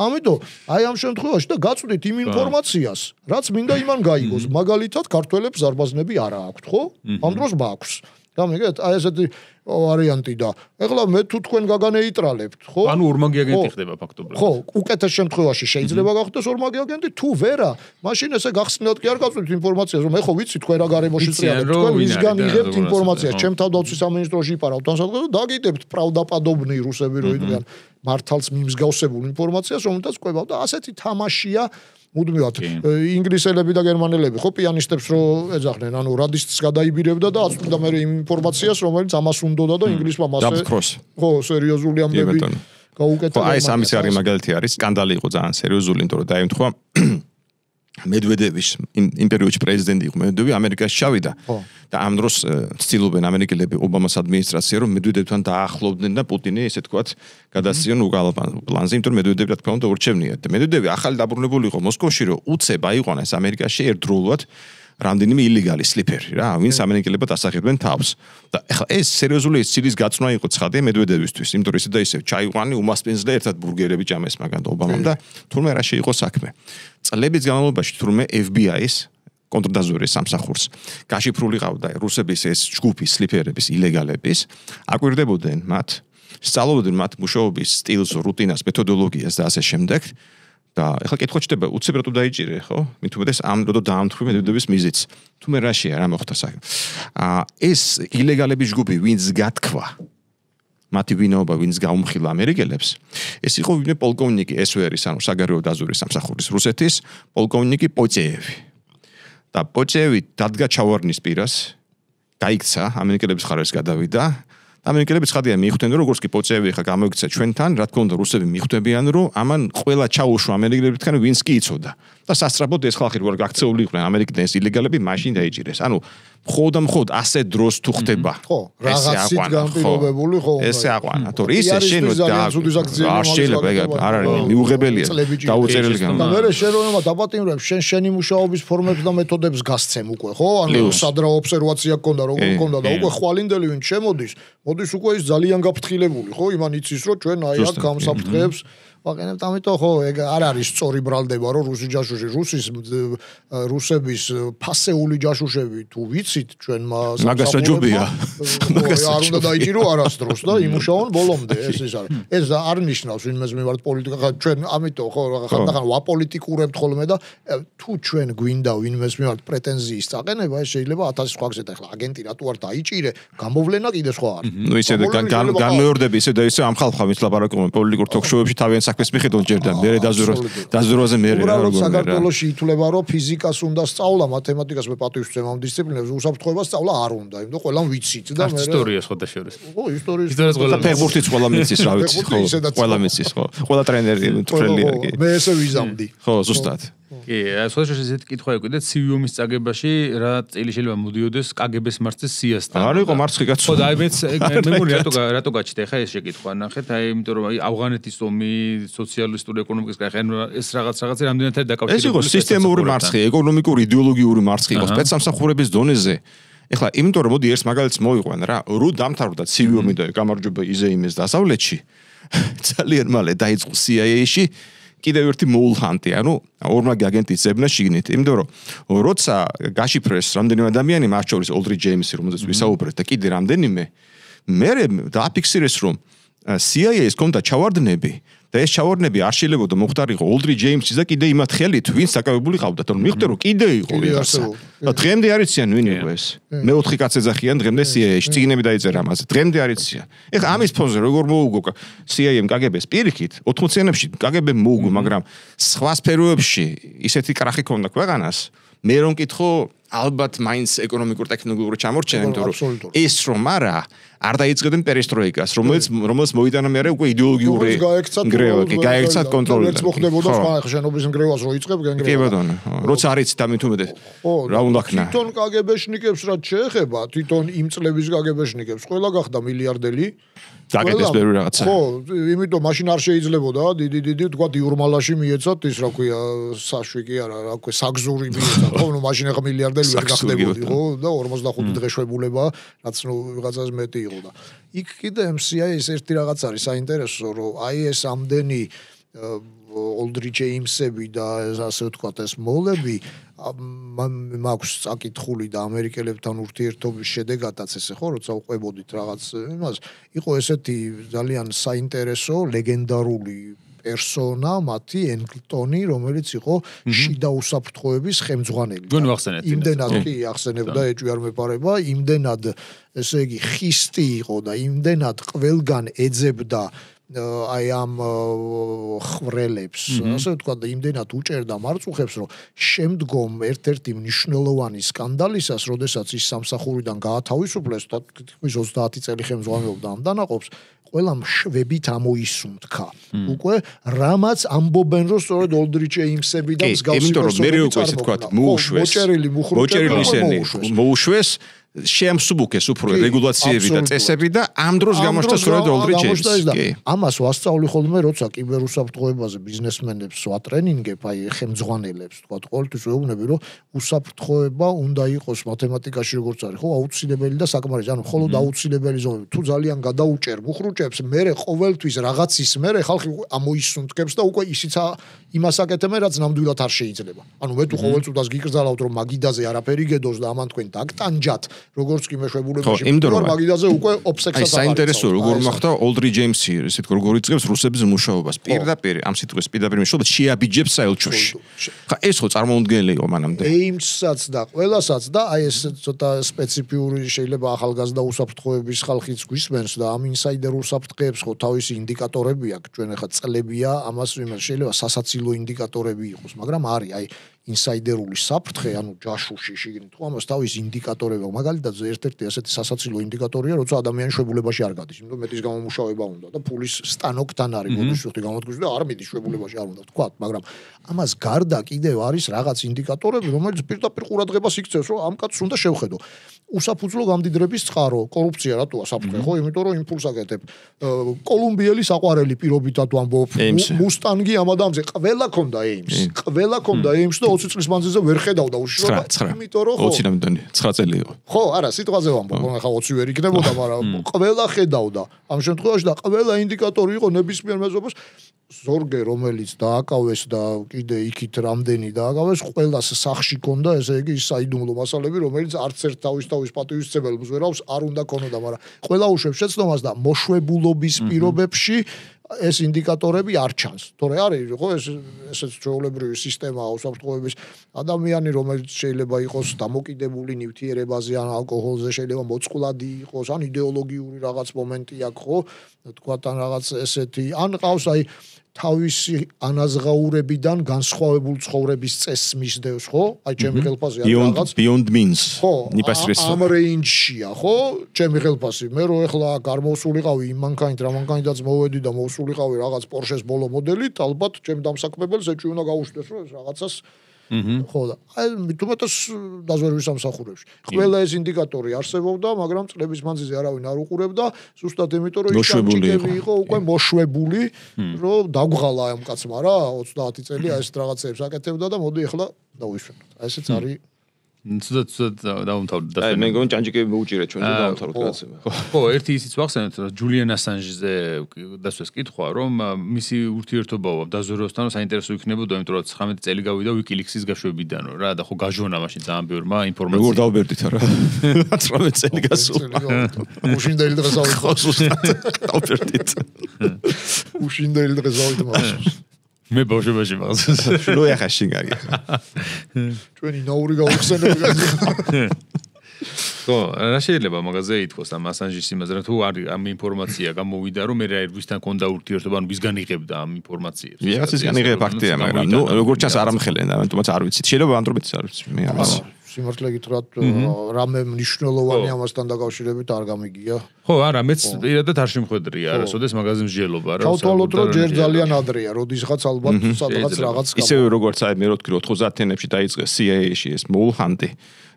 ამიტომ აი ამ შემთხვევაში და გაწვდით იმ ინფორმაციას რაც მინდა იმან გაიგოს მაგალითად ქართველებს ზარბაზნები არა აქვთ ხო ამ დროს მაქვს გამიგეთ აი ესეთი ვარიანტი და ეხლა მე თუ თქვენ გაგანეიტრალებთ ხო ანუ ორმაგი აგენტი ხდება ფაქტობრივად ხო უკეთეს შემთხვევაში შეიძლება გახდეს ორმაგი აგენტი თუ ვერა მაშინ ესე გახსნათ კი არ გაწვდით ინფორმაციას რომ მე ხო ვიცი თქვენ რა გარემოში წიარეთ თქვენ ვისგან იღებთ ინფორმაციას ჩემ თავდაცვის სამინისტროში იპარავთ ამ სადღაც და დაგიდებთ პრავდაპადობნი რუსები რო იდგან მართალს მიმსგავსებულ ინფორმაციას რომელთაც ყვებავ და ასეთი თამაშია მუდმივად ინგლისელები და გერმანელები ხო პიანისტებს რო ეძახდნენ ანუ რადისტს გადაიბირებდა და აწვდიდა მე იმ ინფორმაციას რომელიც ამას უნდოდა და ინგლისმა მასე ხო სერიოზული ამბები გაუკეთა აი ეს ამის არის მაგალითი არის სკანდალი იყო ძალიან სერიოზული იმიტომ რომ დაემთხვა მედვედევის იმ პერიოდში პრეზიდენტი იყო მედვედევი ამერიკაში ჩავიდა და ამ დროს ცდილობენ ამერიკელები ობამას ადმინისტრაცია რომ მედვედევთან დაახლოვდნენ და პუტინი ესე თქვათ გადასციან უგალ პლანზე იმიტომ რომ მედვედევი რა თქმა უნდა ურჩევნია და მედვედევი ახალი დაბრუნებული იყო მოსკოვში რომ უცებ აიყვანეს ამერიკაში ერთდროულად რამდენიმე ილეგალი სლიპერი რა ვინც ამერიკელებად ასახებდნენ თავს და ეხლა ეს სერიოზული სილის გაწვნა იყო ცხადია მედვედევისთვის იმიტომ რომ ისე და ისე ჩაიყვანი უმასპინძლე ერთად ბურგერები ჭამეს მაგან ობამამ და თურმე რა შეიყო საქმე წლების განმავლობაში თურმე FBI-ს კონტრდაზვერის სამსახურს გაშიფრული ყავდა რუსების ეს ჯგუფი სლიპერების ილეგალების აკვირდებოდნენ მათ სწავლობდნენ მათ მუშაობის სტილს რუტინას მეთოდოლოგიას და ასე შემდეგ და ეხლა კითხვა ჩდება უცებ რატო დაიჭირე ხო მით უმეტეს ამ როდო დაამთხვი მედვედევის მიზიც თუ მე რაშია რა მოხდა ეს ილეგალების ჯგუფი ვინც გათქვა მათი ვინაობა ვინც გაუმხილა ამერიკელებს ეს იყო ვინმე პოლკოვნიკი ესვერის ანუ საგარეო დაზვერვის სამსახურის რუსეთის პოლკოვნიკი პოჭეევი და პოჭეევი დადგა ჩავარდნის პირას გაიქცა ამერიკელების ხარეს გადავიდა ამერიკელები ცხადია მიხვდნენ რომ როგორც კი პოცეები ხა გამოიქცა ჩვენთან, რა თქმა უნდა რუსები მიხვდებიან რომ ამან ყველა ჩაუშვა ამერიკელებთან ვინც კი იცოდა. და სასწრაფოდ ეს ხალხი როგორ გაქცეული იყვნენ ამერიკიდან ეს ილეგალები მაშინ დაიჭირეს. ანუ მხოლოდ ასე დროს თუ ხდება. ხო, რაღაცით განპირობებული ხო. ესე აყვანა. თორე ისე შენ არ შეიძლება არ არის მიუღებელია დაუწერელი გან. და მე შენ რომ დაპატიმრებ შენი მუშაობის ფორმებს და მეთოდებს გასცემ უკვე ხო? ანუ სადრა ობსერვაცია გქონდა როგორ გქონდა და უკვე ხვალინდელი ვინ შემოდის, მოდის უკვე ის ძალიან გაფრთხილებული ხო? იმან იცის რომ ჩვენ აი აქ გამსაფრთხეებს ვაყენებთ, ამიტომ ხო ეგ არ არის სწორი ბრალდება რომ რუსი ჯაშუში რუსების ფასეული ჯაშუშები თუ ვიცით ჩვენ მაგას რა ჯობია არ უნდა დაიჭირო არასდროს და იმუშაონ ბოლომდე ეს ის არის ეს არ ნიშნავს ვინმეს მიმართ პოლიტიკა ხა ჩვენ ამიტომ ხო ხანდახან ვაპოლიტიკურებთ ხოლმე და თუ ჩვენ გვინდა ვინმეს მიმართ პრეტენზიის წაყენება ეს შეიძლება 1000 სხვა გზით ახლა აგენტი რატო არ დაიჭირე გამოვლენა კიდე სხვა არის ნუ ისე განმეორდები ისე და ისე ამ ხალხმა მის ლაპარაკობენ პოლიტიკურ თოქ-შოუებში თავიანთ საქმეს მიხედონ ჯერდა მე დაზვერვაზე მე რა საქართველოში ითვლება რომ ფიზიკას უნდა სწავლა მათემატიკას მე პატივს ვცემ ამ დისციპლინებს უსაფრთხოებას სწავლა არ უნდა იმიტომ ყველამ ვიცით და მე ისტორიას ხო დაშორეს ხო ისტორიის და ფეხბურთიც ყველამ იცის რა ვიცი ხო ყველამ იცის ხო ყველა ტრენერი თხრელია კი მე ესე ვიზამდი ხო ზუსტად კი, სხვადასხვა ესეთი კითხვა იყო და ცივი ომის წაგებაში რა წელი შეიძლება მოდიოდეს KGB-ს მარცხის სიასთან. არ იყო მარცხი კაცო. ხო და აი მეც მე მგონი რატო გაჩნდა ხა ეს შეკითხვა ნახეთ, აი იმიტომ რომ აი ავღანეთის ომი, სოციალისტური ეკონომიკის ხა ეს რაღაცა რამდენად არის დაკავშირებული. ეს იყო სისტემური მარცხი, ეკონომიკური, იდეოლოგიური მარცხი იყო სპეცსამსახურების დონეზე. ეხლა იმიტომ რომ მოდი ერთ მაგალითს მოვიყვან რა, რო დამთავრდა ცივი ომი და გამარჯვება იზეიმეს დასავლეთში, ძალიან მალე დაიწყო CIA-ში კიდევ ერთი მოულჰანტი, ანუ ორმაგი აგენტის ზებნა შიგნით, იმიტომ რომ როცა გაშიფრეს რამდენიმე ადამიანი, მათ შორის ოლდრი ჯეიმსი, რომელზეც ვისაუბრეთ და კიდე რამდენიმე, მე დააფიქსირეს რომ CIA-ს კონდა ჩავარდნები და ეს ჩავარდნები არ შეიძლებოდა მოხდარიყო ოლდრი ჯეიმსის და კიდე იმათ ხელით, ვინც საკავებული ყავდათ, რომ მიხვდე რომ კიდე იყო ვიღაცა. და დღემდე არ იციან ვინ იყო ეს. მეოთხე კაც ეძახიან დღემდე CIA-ში, წიგნები დაიწერა ამაზე. დღემდე არ იციან. ეხლა ამის ფონზე როგორ მოუგო CIA-მ KGB-ს პირიქით 80-იანებში KGB-მ მოუგო, მაგრამ სხვა სფეროებში ისეთი კრახი ქონდა ქვეყანას. მე რომ მკითხო ალბათ მაინც ეკონომიკურ ტექნოლოგიურ ჩამორჩენა, იმიტომ რომ ეს რომ არ დაიწყებდნენ პერესტროიკას, რომელიც მოიტანა მე უკვე იდეოლოგიური ნგრევა, კი გაექცათ კონტროლი. რაც მოხდებოდა სხვა შენობის ნგრევას რო იწყებ გენგრევა. კი ბატონო, როცა არ იცით ამით უმეტეს. რა უნდა ქნა? თვითონ KGB-შნიკებს რაც შეეხება, თვითონ იმ წლების KGB-შნიკებს ყველა გახდა მილიარდელი. დაკეტეს ბევრი რაღაცა. ხო, იმიტომ მაშინ არ შეიძლებოდა დიდი თქვა იურმალაში მიეცათ ის რა ქვია საშვიკი არა რა ქვია საგზური მიეცათ ხო ნუ მაშინ ახლა მილიარდელი ვერ გახდებოდი ხო და 45 დღე შვებულება რაც ნუ ვიღაცას მეტი იყო და იქ კიდე CIA-ის ერთი რაღაც არის საინტერესო რომ აი ეს ამდენი ოლდრი ჯეიმსები და ასე ვთქვათ ეს მოლები მაქვს წაკითხული და ამერიკელებთან ურთიერთობის შედეგადაც ესე ხო როცა უყვებოდით რაღაც იმას იყო ესეთი ძალიან საინტერესო ლეგენდარული პერსონა მათი ენგლტონი რომელიც იყო შიდა უსაფრთხოების ხელმძღვანელი. იმდენად კი ახსენებდა ეჭვი არ მეპარება, იმდენად ესე იგი ხისტი იყო და იმდენად ყველგან ეძებდა აი ამ ხრელებს, ასე ვთქვათ და იმდენად უჭერდა მარწუხებს, რომ შემდგომ ერთ-ერთი მნიშვნელოვანი სკანდალისას, როდესაც ის სამსახურიდან გაათავისუფლეს და თითქმის 30 წელი ხელმძღვანელობდა ამ დანაყოფს, ყველამ შვებით ამოისუნთქა. უკვე რამაც ამბობენ რომ სწორედ ოლდრი ჯეიმსები და მსგავსი პერსონები. მე უკვე ესე ვთქვათ, მოუშვეს. მოუშვეს შეამსუბუქეს უფრო რეგულაციები და წესები და ამ დროს გამოჩნდა სწორედ ოლდრი ჯეიმსი. ამას ვასწავლი ხოლმე, როცა კიბერუსაფრთხოებაზე ბიზნესმენებს ვატრენინგებ, აი ხელმძღვანელებს, თქვათ, ყოველთვის ვეუბნები, რომ უსაფრთხოება უნდა იყოს მათემატიკაში როგორც არის, ხო, აუცილებელი და საკმარისი, ანუ მხოლოდ აუცილებელი ზომები. თუ ძალიან გადაუჭერ მუხრუჭებს, მერე ყოველთვის რაღაცის მერე ხალხი ამოისუნთქებს და უკვე ისიც იმას აკეთებენ, რაც ნამდვილად არ შეიძლება. ანუ მე თუ ყოველწუთას გიკრძალავთ, რომ მაგიდაზე არაფერი გედოს და ამან თქვენ დაგტანჯათ როგორც კი მეშვებულებაში ვარ მაგიდაზე უკვე ოფსექსად არის. საინტერესო როგორ მოხდა ოლდრი ჯეიმსი, ისეთ როგორ იწყებს რუსების მუშაობას. პირდაპირ ამ სიტყვის პირდაპირ მნიშვნელობა შეაბიჯებს საელჩოში. ხა ეს ხო წარმოუდგენელი იყო მანამდე. ეიმსაც და ყველასაც და აი ეს ცოტა სპეციფიური შეიძლება ახალგაზრდა უსაფრთხოების ხალხიც გვისმენს და ამ ინსაიდერ უსაფრთხოებს ხო თავისი ინდიკატორები აქვს. ჩვენ ახლა წლებია ამას ვიმეორ შეიძლება სასაცილო ინდიკატორები იყოს, მაგრამ არის აი ინსაიდერული საფრთხე, ანუ ჯაშუში შიგნით ხო ამას თავის ინდიკატორები აქვს. მაგალითად ერთ-ერთი ასეთი სასაცილო ინდიკატორია, როცა ადამიანი შვებულებაში არ გადის, იმიტომ მეტის გამომუშავება უნდა და ფულის სტანოკთან არის მოდის ვიხდი გამოთქვის და არ მიდის შვებულებაში არ უნდა ვთქვა, მაგრამ ამას გარდა კიდევ არის რაღაც ინდიკატორები, რომელიც პირდაპირ ყურადღებას იქცევს, რომ ამ კაცს უნდა შევხედო. უსაფუძვლო გამდიდრების წყარო, კორუფცია რატოა საფრთხე, ხო? იმიტომ რომ იმპულს აკეთებ. კოლუმბიელი საყვარელი პირობითად ვამბობ, მუსტანგი ამ ადამიანზე ყველა ქონდა ეიმს. ყველა ქონდა ეიმს და 20 წლის მანძილზე ვერ ხედავდა უშუალოდ, იმიტომ რომ 20 ნამდვილი 9 წელი იყო. ხო, არა, სიტყვაზე ვამბობ, ხა 20 ვერ იქნებოდა, მაგრამ ყველა ხედავდა. ამ შემთხვევაში და ყველა ინდიკატორი იყო ნებისმიერ მეზობას ზორგე რომელიც დააკავეს და კიდე იქით რამდენი დააკავეს, ყველას სახში ქონდა, ესე იგი საიდუმლო მასალები, რომელიც არც ერთ თავის პატივისცემელ მზვერავს არ უნდა ქონოდა, მაგრამ ყველა უშვებს შეცდომას და მოშვებულობის პირობებში ეს ინდიკატორები არ ჩანს. თორე არის ხო ესეც ჩვეულებრივი სისტემაა უსაფრთხოების ადამიანი, რომელიც შეიძლება იყოს დამოკიდებული ნივთიერებაზე ან ალკოჰოლზე, შეიძლება მოწყვლადი იყოს, ან იდეოლოგიური რაღაც მომენტი აქვს, ხო? თქვათ ან რაღაც ესეთი, ან ყავს აი თავისი ანაზღაურებიდან განსხვავებულ ცხოვრების წესს მისდევს, ხო? აი ჩემი ხელფასი არის რაღაც beyond means. ამ რეინჯშია, ხო? ჩემი ხელფასი. მე რო ეხლა აქ არ მოვსულიყავი იმ მანქანით, რა მანქანითაც მოვედი და მოვსულიყავი რაღაც Porsche-ს ბოლო მოდელით, ალბათ ჩემ დამსაქმებელს ეჭვი უნდა გაუშვდეს, რომ ეს რაღაცას ხო და აი თუმეტეს დაზვერვის სამსახურებში. ყველა ეს ინდიკატორი არსებობდა, მაგრამ წლების მანძილზე არავინ არ უყურებდა, ზუსტად იმიტომ რომ ის იყო უკვე მოშვებული, რომ დაგვღალა ამ კაცმა რა, 30 წელი ეს რაღაცებს აკეთებდა და მოდი ახლა დავიშვენოთ. აი ესეც არის ცუდად დავუმთავრდით. აი მე მგონი ჯანჯიკები მოუჭირეთ ჩვენ და დავუმთავრდით გადაცემა. ხო, ერთი ისიც ვახსენეთ, რომ ჯულიან ასანჟზე დასვეს კითხვა, რომ მისი ურთიერთობა დაზვერვასთან საინტერესო იქნებოდა, იმიტომ რომ 19 წელი გავიდა WikiLeaks-ის გაშვებიდანო რა და ხო გაჟონა მაშინ ძალიან ბევრმა ინფორმაცია. როგორ დავბერდით არა? 19 წელი გასულა. უშინდელი დღეს ავიღო. დავბერდით. უშინდელი დღეს ავიღო მას. მე ბავშვობაში მაღაზიაში. ნუ ეხა შინგარი. ჩვენი ნაური გავხსენებია. ხო, რა შეიძლება მაგაზე ითქვას ამ ასანჟის იმაზე, რომ თუ არის ამ ინფორმაცია გამოვიდა, რომ მე ვისთან კონდა ურთიერთობა, ან ვისგან იღებდა ამ ინფორმაციებს. ვიღაცისგან იღებ ფაქტია, მაგრამ ნუ როგორ ჩანს არ ამხელენ და თუმცა არ ვიცით. შეიძლება ანდრობითიც არ ვიცი. მე ამას სიმართლე გითხრათ, რამე მნიშვნელოვანი ამასთან დაკავშირებით არ გამიგია. ხო, არა, მეც პირადად არ შემხვედრია, არასოდეს მაგაზე მსჯელობა რა. ჩავთვალოთ, რომ ჯერ ძალიან ადრეა, როდისღაც ალბათ სადღაც რაღაც გამო. ისევე როგორც აი მე რო თქვი 90-იანებში დაიწყეს CIA-ში ეს მოულჰანტი.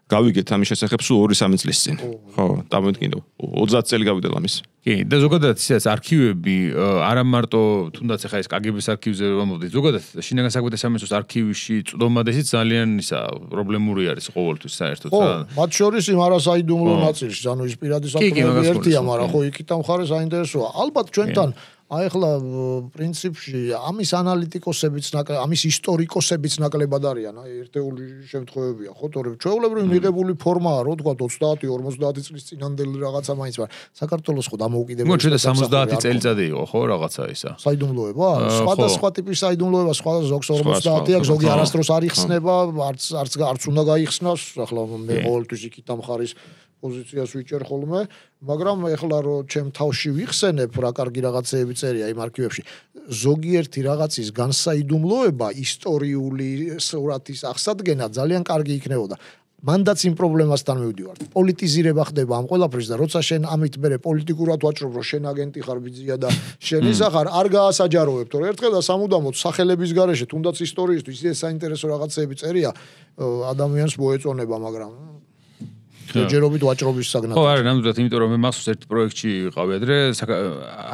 გავიგეთ ამის შესახებ სულ 2-3 წლის წინ. ხო, დამოიდგინო 30 წელი გავიდა ამის. კი, და ზოგადად ისეც არქივები არა მარტო თუნდაც ახლა ეს KGB-ს არქივზე ვამბობთ, ზოგადად შინაგან საქმეთა სამინისტროს არქივში წვდომა და ისიც ძალიან ისა პრობლემური არის ყოველთვის საერთოდ რა. ხო, მათ შორის იმ არასაიდუმლო ნაწილში, ანუ ის პირადი საქმეები ერთია, მაგრამ ხო იქით ამ ხარე საინტერესოა. ალბათ ჩვენთან აი ახლა პრინციპში ამის ანალიტიკოსებიც ამის ისტორიკოსებიც ნაკლებად არიან, აი ერთეული შემთხვევებია, ხო, თორემ ჩვეულებრივი მიღებული ფორმაა, რო თქვა 30-50 წლის წინანდელი რაღაცა მაინც, მაგრამ საქართველოს ხო დამოუკიდებელი. მოიჩვენა 70 წელიწადი იყო, ხო, რაღაცა ისა. საიდუმლოება? სხვადასხვა ტიპის საიდუმლოება, ზოგს 50 აქვს, ზოგი არასდროს არ იხსნება, არც უნდა გაიხსნას, ახლა მე ყოველთვის იქით ამ ხარის პოზიციას ვიჭერ ხოლმე, მაგრამ ეხლა რო ჩემ თავში ვიხსენებ რა კარგი რაღაცეები წერია იმ არქივებში, ზოგიერთი რაღაცის განსაიდუმლოება, ისტორიული სურათის აღსადგენა ძალიან კარგი იქნებოდა. მანდაც იმ პრობლემასთან მივდივართ. პოლიტიზირება ხდება ამ ყველაფრის და როცა შენ ამით მერე პოლიტიკურად ვაჭრობ, რომ შენ აგენტი ხარ ბიძია და შენ ისახარ არ გაასაჯაროებ, თორე ერთხელ და სამუდამოდ სახელების გარეშე, თუნდაც ისტორიისთვის ის საინტერესო რაღაცეები წერია, ადამიანს მოეწონება, მაგრამ ჯერობით ვაჭრობის საგნად. ხო, არა, ნამდვილად, იმიტომ რომ მე მახსოვს ერთ პროექტში ვიყავი ადრე,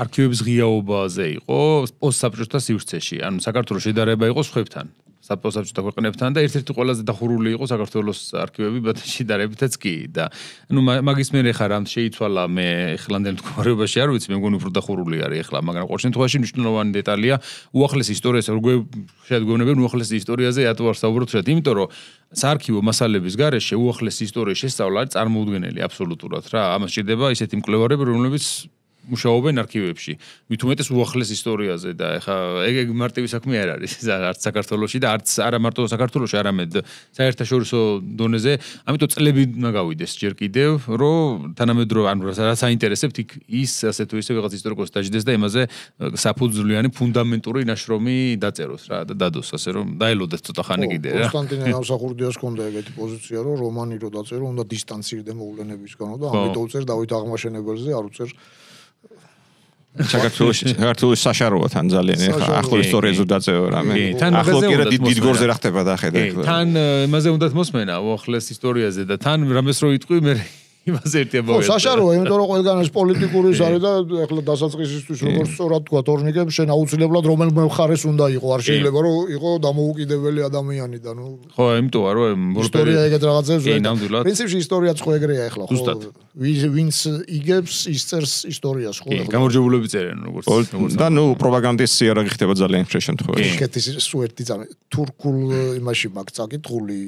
არქივების ღიაობაზე იყო პოსტსაბჭოთა სივრცეში. ანუ საქართველოს შედარება იყო სხვებთან. საპოსტსაბჭოთა ქვეყნებთან და ერთ-ერთი ყველაზე დახურული იყო საქართველოს არქივები შედარებითაც კი და ნუ მაგის მერე ხარ ამ შეიცვალა მე ეხლანდელ მდგომარეობაში არ ვიცი მე მგონი უფრო დახურული არის ეხლა მაგრამ ყოველ შემთხვევაში მნიშვნელოვანი დეტალია უახლესი ისტორიას როგორ შეგვეუბნებიან უახლესი ისტორიაზე რატო არ საუბრობთ რა იმიტომ რომ საარქივო მასალების გარეშე უახლესი ისტორიის შესწავლა არის წარმოუდგენელი აბსოლუტურად რა ამას შეიძლება ისეთი მკვლევარები რომლებიც მუშაობენ არქივებში. მით უმეტეს უახლეს ისტორიაზე და ეხა ეგ მარტივი საქმე არ არის არც საქართველოში და არც არა მარტო საქართველოში, არამედ საერთაშორისო დონეზე. ამიტომ წლები მაგავიდეს ჯერ კიდევ, რომ თანამედროვე ანუ რაც აინტერესებთ იქ ის ასე თუ ისე ვიღაც ისტორიკოსი დაждდეს და იმაზე საფუძვლიანი ფუნდამენტური ნაშრომი დაწეროს რა და დადოს, ასე რომ დაელოდეთ ცოტა ხანი კიდე რა. კონსტანტინე ნავსახურდიას ჰქონდა ეგეთი პოზიცია, რომ რომანი რო დაწერო, უნდა დისტანცირდე მოვლენებისგანო და ამიტომ უწერ დავით აღმაშენებელზე არ უწერ საქართველოს საშაროა თან ძალიან ეხა ახლო ისტორიაზე დაწერო რამე. ახლო კი რა დიდ გორზე რა ხდება და ხედა. თან იმაზე უნდა მოსმენა უახლეს ისტორიაზე და თან რამეს რო იტყვი მე იმაზე ერთია მოვიდა. საშაროა, იმიტომ რომ ყველგან ეს პოლიტიკური ის არის და ეხლა დასაწყისისთვის როგორც სწორად თქვა თორნიკებს, შენ აუცილებლად რომელიმე მხარეს უნდა იყო, არ შეიძლება რომ იყო დამოუკიდებელი ადამიანი და ნუ ხო, იმიტომა რომ ისტორია ეგეთ რაღაცებს პრინციპში ისტორიაც ხო ეგრეა ეხლა ხო. ვინც იგებს ის წერს ისტორიას ხო. გამარჯვებულები წერენ როგორც და ნუ პროპაგანდის სიარაღი ხდება ძალიან ხშირ შემთხვევაში. კეთის სუერთი ძამე თურქულ იმაში მაქვს წაკითხული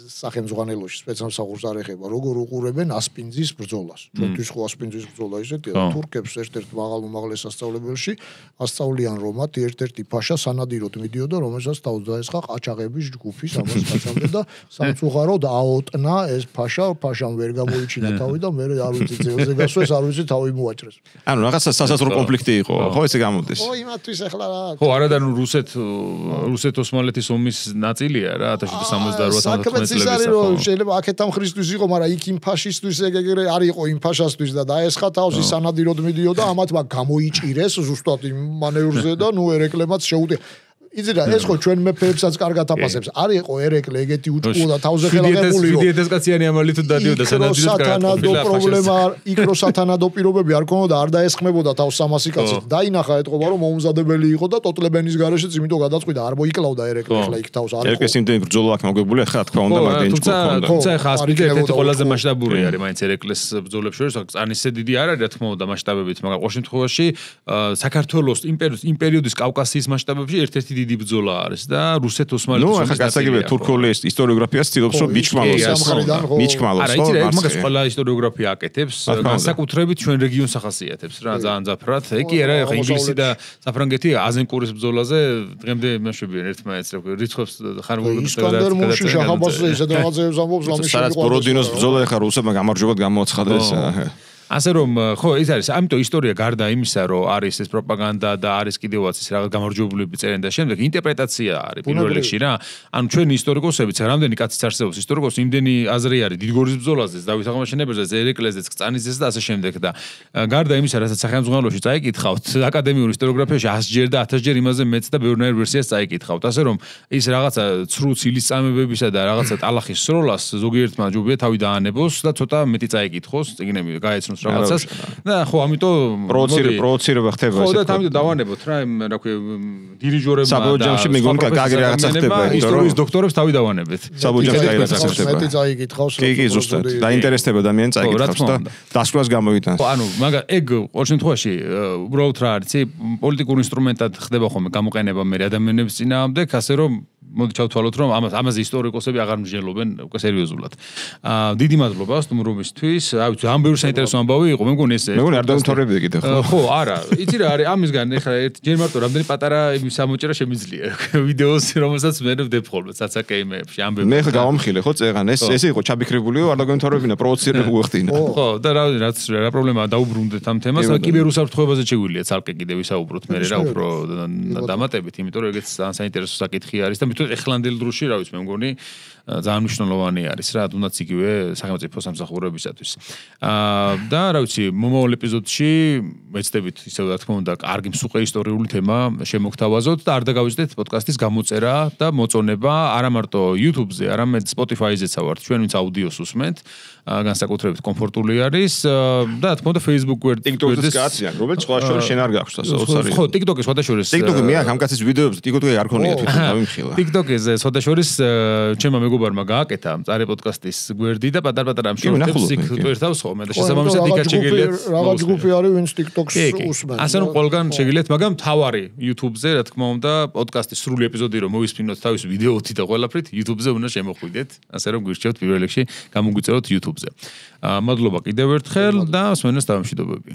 სახელმძღვანელოში სპეცსამსახურს არ ეხება როგორ უყურებენ ასპინძის ბრძოლას. ჩვენთვის ხო ასპინძის ბრძოლა ისეთია, თურქებს ერთ-ერთ მაღალ სასწავლებელში ასწავლიან რომ მათ ერთ-ერთი ფაშა სანადიროდ მიდიოდა, რომელსაც თავს დაესხა ყაჩაღების ჯგუფის ამას კაცამდე და სამწუხაროდ აოტნა ეს ფაშამ ვერ გამოიჩინა თავი და მე არ ვიცი ძელზე გასვეს, არ ვიცი თავი მოაჭრეს. ანუ რაღაცა სასაზღვრო კონფლიქტი იყო, ხო ესე გამოდის. ხო, იმათთვის ახლა რა. ხო, არა და ნუ რუსეთ-ოსმალეთის ომის ნაწილია რა 1768 ის არის რომ შეიძლება აქეთ ამ ხრისტვის იყო, მაგრამ იქ იმ ფაშისტვის ეგრე არ იყო იმ ფაშასთვის და დაესხა თავს ის სანადიროდ მიდიოდა, ამათმა გამოიჭირეს ზუსტად იმ მანევრზე და ნუ ერეკლებმაც შეუტია. იზრა ეს ხო ჩვენ მეფეებსაც კარგად აფასებს. არ იყო ერეკლე ეგეთი უჭკუო და თავზე ხელაღებული იყო. 7000 კაციანი ამალი თუ დადიოდა სანადიროდ სათანადო პრობლემა, იქ რო სათანადო პირობები არ ქონოდა, არ დაესხმებოდა თავს 300 კაცი. დაინახა ეთყობა რომ მოუმზადებელი იყო და ტოტლებენის გარეშეც იმიტომ გადაწყვიტა არ მოიკლავდა ერეკლე ახლა იქ თავს არ იყო. ერეკლეს იმდენი ბრძოლა აქ მოგებული ახლა თქვა უნდა მაგდენ ჯგუფ ქონდა. თუმცა ახლა ასპინძი ერთ-ერთი ყველაზე მასშტაბური არის მაინც ერეკლეს ბრძოლებს შორის, წანისე დიდი არ არის რა თქმა უნდა მასშტაბებით, მაგრამ ყოველ შემთხვევაში საქართველოს იმ პერიოდის კავკასიის მასშტაბებში ერთ-ერთი დიდი ბრძოლა არის და რუსეთ-ოსმალეთის ომის. ნუ ახლა გასაგებია თურქული ისტორიოგრაფიას ცდილობს რომ მიჩქმალოს. არა, იცი რა, მაგას ყველა ისტორიოგრაფია აკეთებს, განსაკუთრებით ჩვენ რეგიონს ახასიათებს რა, ძალიან ძაფრად. ეგ კი არა, ახლა ინგლისი და საფრანგეთი აზენკურის ბრძოლაზე დღემდე მეშვებიან ერთმანეთს, რიცხვებს ხარვული და ისკანდერ მუში შაჰაბაზზე ისე რაღაცებს ამბობს, ამის შემდეგ ბოროდინოს ბრძოლა ახლა რუსებმა გამარჯვებად გამოაცხადეს. ასე რომ ხო ის არის, ამიტომ ისტორია გარდა იმისა, რომ არის ეს პროპაგანდა და არის კიდევაც ის რაღაც გამარჯვებულები წერენ და შემდეგ ინტერპრეტაცია არის პირველ რიგში რა. ანუ ჩვენი ისტორიკოსებიც რამდენი კაციც არსებობს ისტორიკოსი, იმდენი აზრი არის დიდგორის ბრძოლაზე, დავით აღმაშენებელზე, ერეკლეზეც, კწანისძეც და ასე შემდეგ და გარდა იმისა, რასაც სახელმძღვანელოში წაიკითხავთ, აკადემიურ ისტორიოგრაფიაში 100-ჯერ და 1000-ჯერ იმაზე მეც და ბევრნაირ ვერსიას წაიკითხავთ. ასე რომ ის რაღაცა ცრუ ცილის წამებებისა და რაღაცა ტალახის სროლას ზოგიერთმა ჯობია თავი დაანებოს და ცოტა მეტი წაიკითხოს, წიგნები გაეცნოს რაღაცას და ხო ამიტომ პროვოცირება ხდება ესე. ხო და ამიტომ დავანებოთ რა იმ რა ქვია დირიჟორებმა და საბოჯამში მეგონი კაგი რაღაცა ხდება, ისტორიის დოქტორებს თავი დავანებეთ. საბოჯამში კაგი რაღაცა ხდება. მეტი წაიკითხავს. კი, ზუსტად. დაინტერესდება ადამიანი წაიკითხავს და დასკვნას გამოიტანს. ხო, ანუ მაგა ეგ ყოველ შემთხვევაში უბრალოდ რა არის, პოლიტიკურ ინსტრუმენტად ხდება ხოლმე გამოყენება მე ადამიანების წინააღმდეგ, ასე რომ მოდი ჩავთვალოთ რომ ამაზე ისტორიკოსები აღარ მსჯელობენ უკვე სერიოზულად. დიდი მადლობა სტუმრობისთვის. აი ვიცი, ამ ბევრი საინტერესო ამბავი იყო, მე მგონი ეს. მე მგონი არ დავთვალებდი კიდე ხო? ხო, არა. იცი რა არის, ამისგან ეხლა ჯერ მარტო რამდენი პატარა სამოჭერა შემიძლია ვიდეოს, რომელსაც მე ვდებ ხოლმე საცაკეიმეებში ამბები. მე ხა გავამხილე ხო წეღან, ეს იყო ჩაბიქრებულიო, არ დავთვალებინა, პროვოცირება გვეხტინა. ხო, და რაც რა პრობლემაა დაუბრუნდეთ ამ თემას, კიბერუსაფრთხოებაზე შეგვიძლია ცალკე კიდე ვისაუბროთ მე რა უფრო დამატებით, იმიტომ რომ ეგეც ძალიან საინტერესო საკითხი არის და ეხლანდელ დროში რა ვიცი მე მგონი ძალიან მნიშვნელოვანი არის რა თუნდაც იგივე სახელმწიფო სამსახურებისათვის. და რა ვიცი მომავალ ეპიზოდში მეცდებით ისე რა თქმა უნდა კარგი მსუყე ისტორიული თემა შემოგთავაზოთ და არ დაგავიწყდეთ პოდკასტის გამოწერა და მოწონება არა მარტო YouTube-ზე, არამედ Spotify-ზეც ვართ ჩვენ ვინც აუდიოს უსმენთ. განსაკუთრებით კომფორტული არის და რა თქმა უნდა Facebook გვერდზე TikTok-ზე კაციან, რომელიც სხვა შორის შენ არ გაქვს ასოციაცია. ხო, TikTok-ი სხვა შორის. TikTok-ი მე აქ ამ კაცის ვიდეოებს TikTok-ი არ ქონია თვითონ დავიმხილა. TikTok-ზე სხვა შორის ჩემმა მეგობარმა გააკეთა მწარე პოდკასტის გვერდი და პატარ-პატარა ამ შორტებს იქ ტვირთავს ხოლმე და შესაბამისად იქაც შეგიძლიათ. რაღაც ჯგუფი არის ვინც TikTok-ს უსმენს. ასე რომ ყველგან შეგიძლიათ, მაგრამ თავარი YouTube-ზე რა თქმა უნდა პოდკასტის სრული ეპიზოდი რომ მოვისმინოთ თავის ვიდეოთი და ყველაფრით YouTube-ზე უნდა შემოხვიდეთ. ასე რომ გვირჩევთ პირველ რიგში გამოგვიწეროთ YouTube-ზე. მადლობა კიდევ ერთხელ და სვენეს დავამშვიდობები.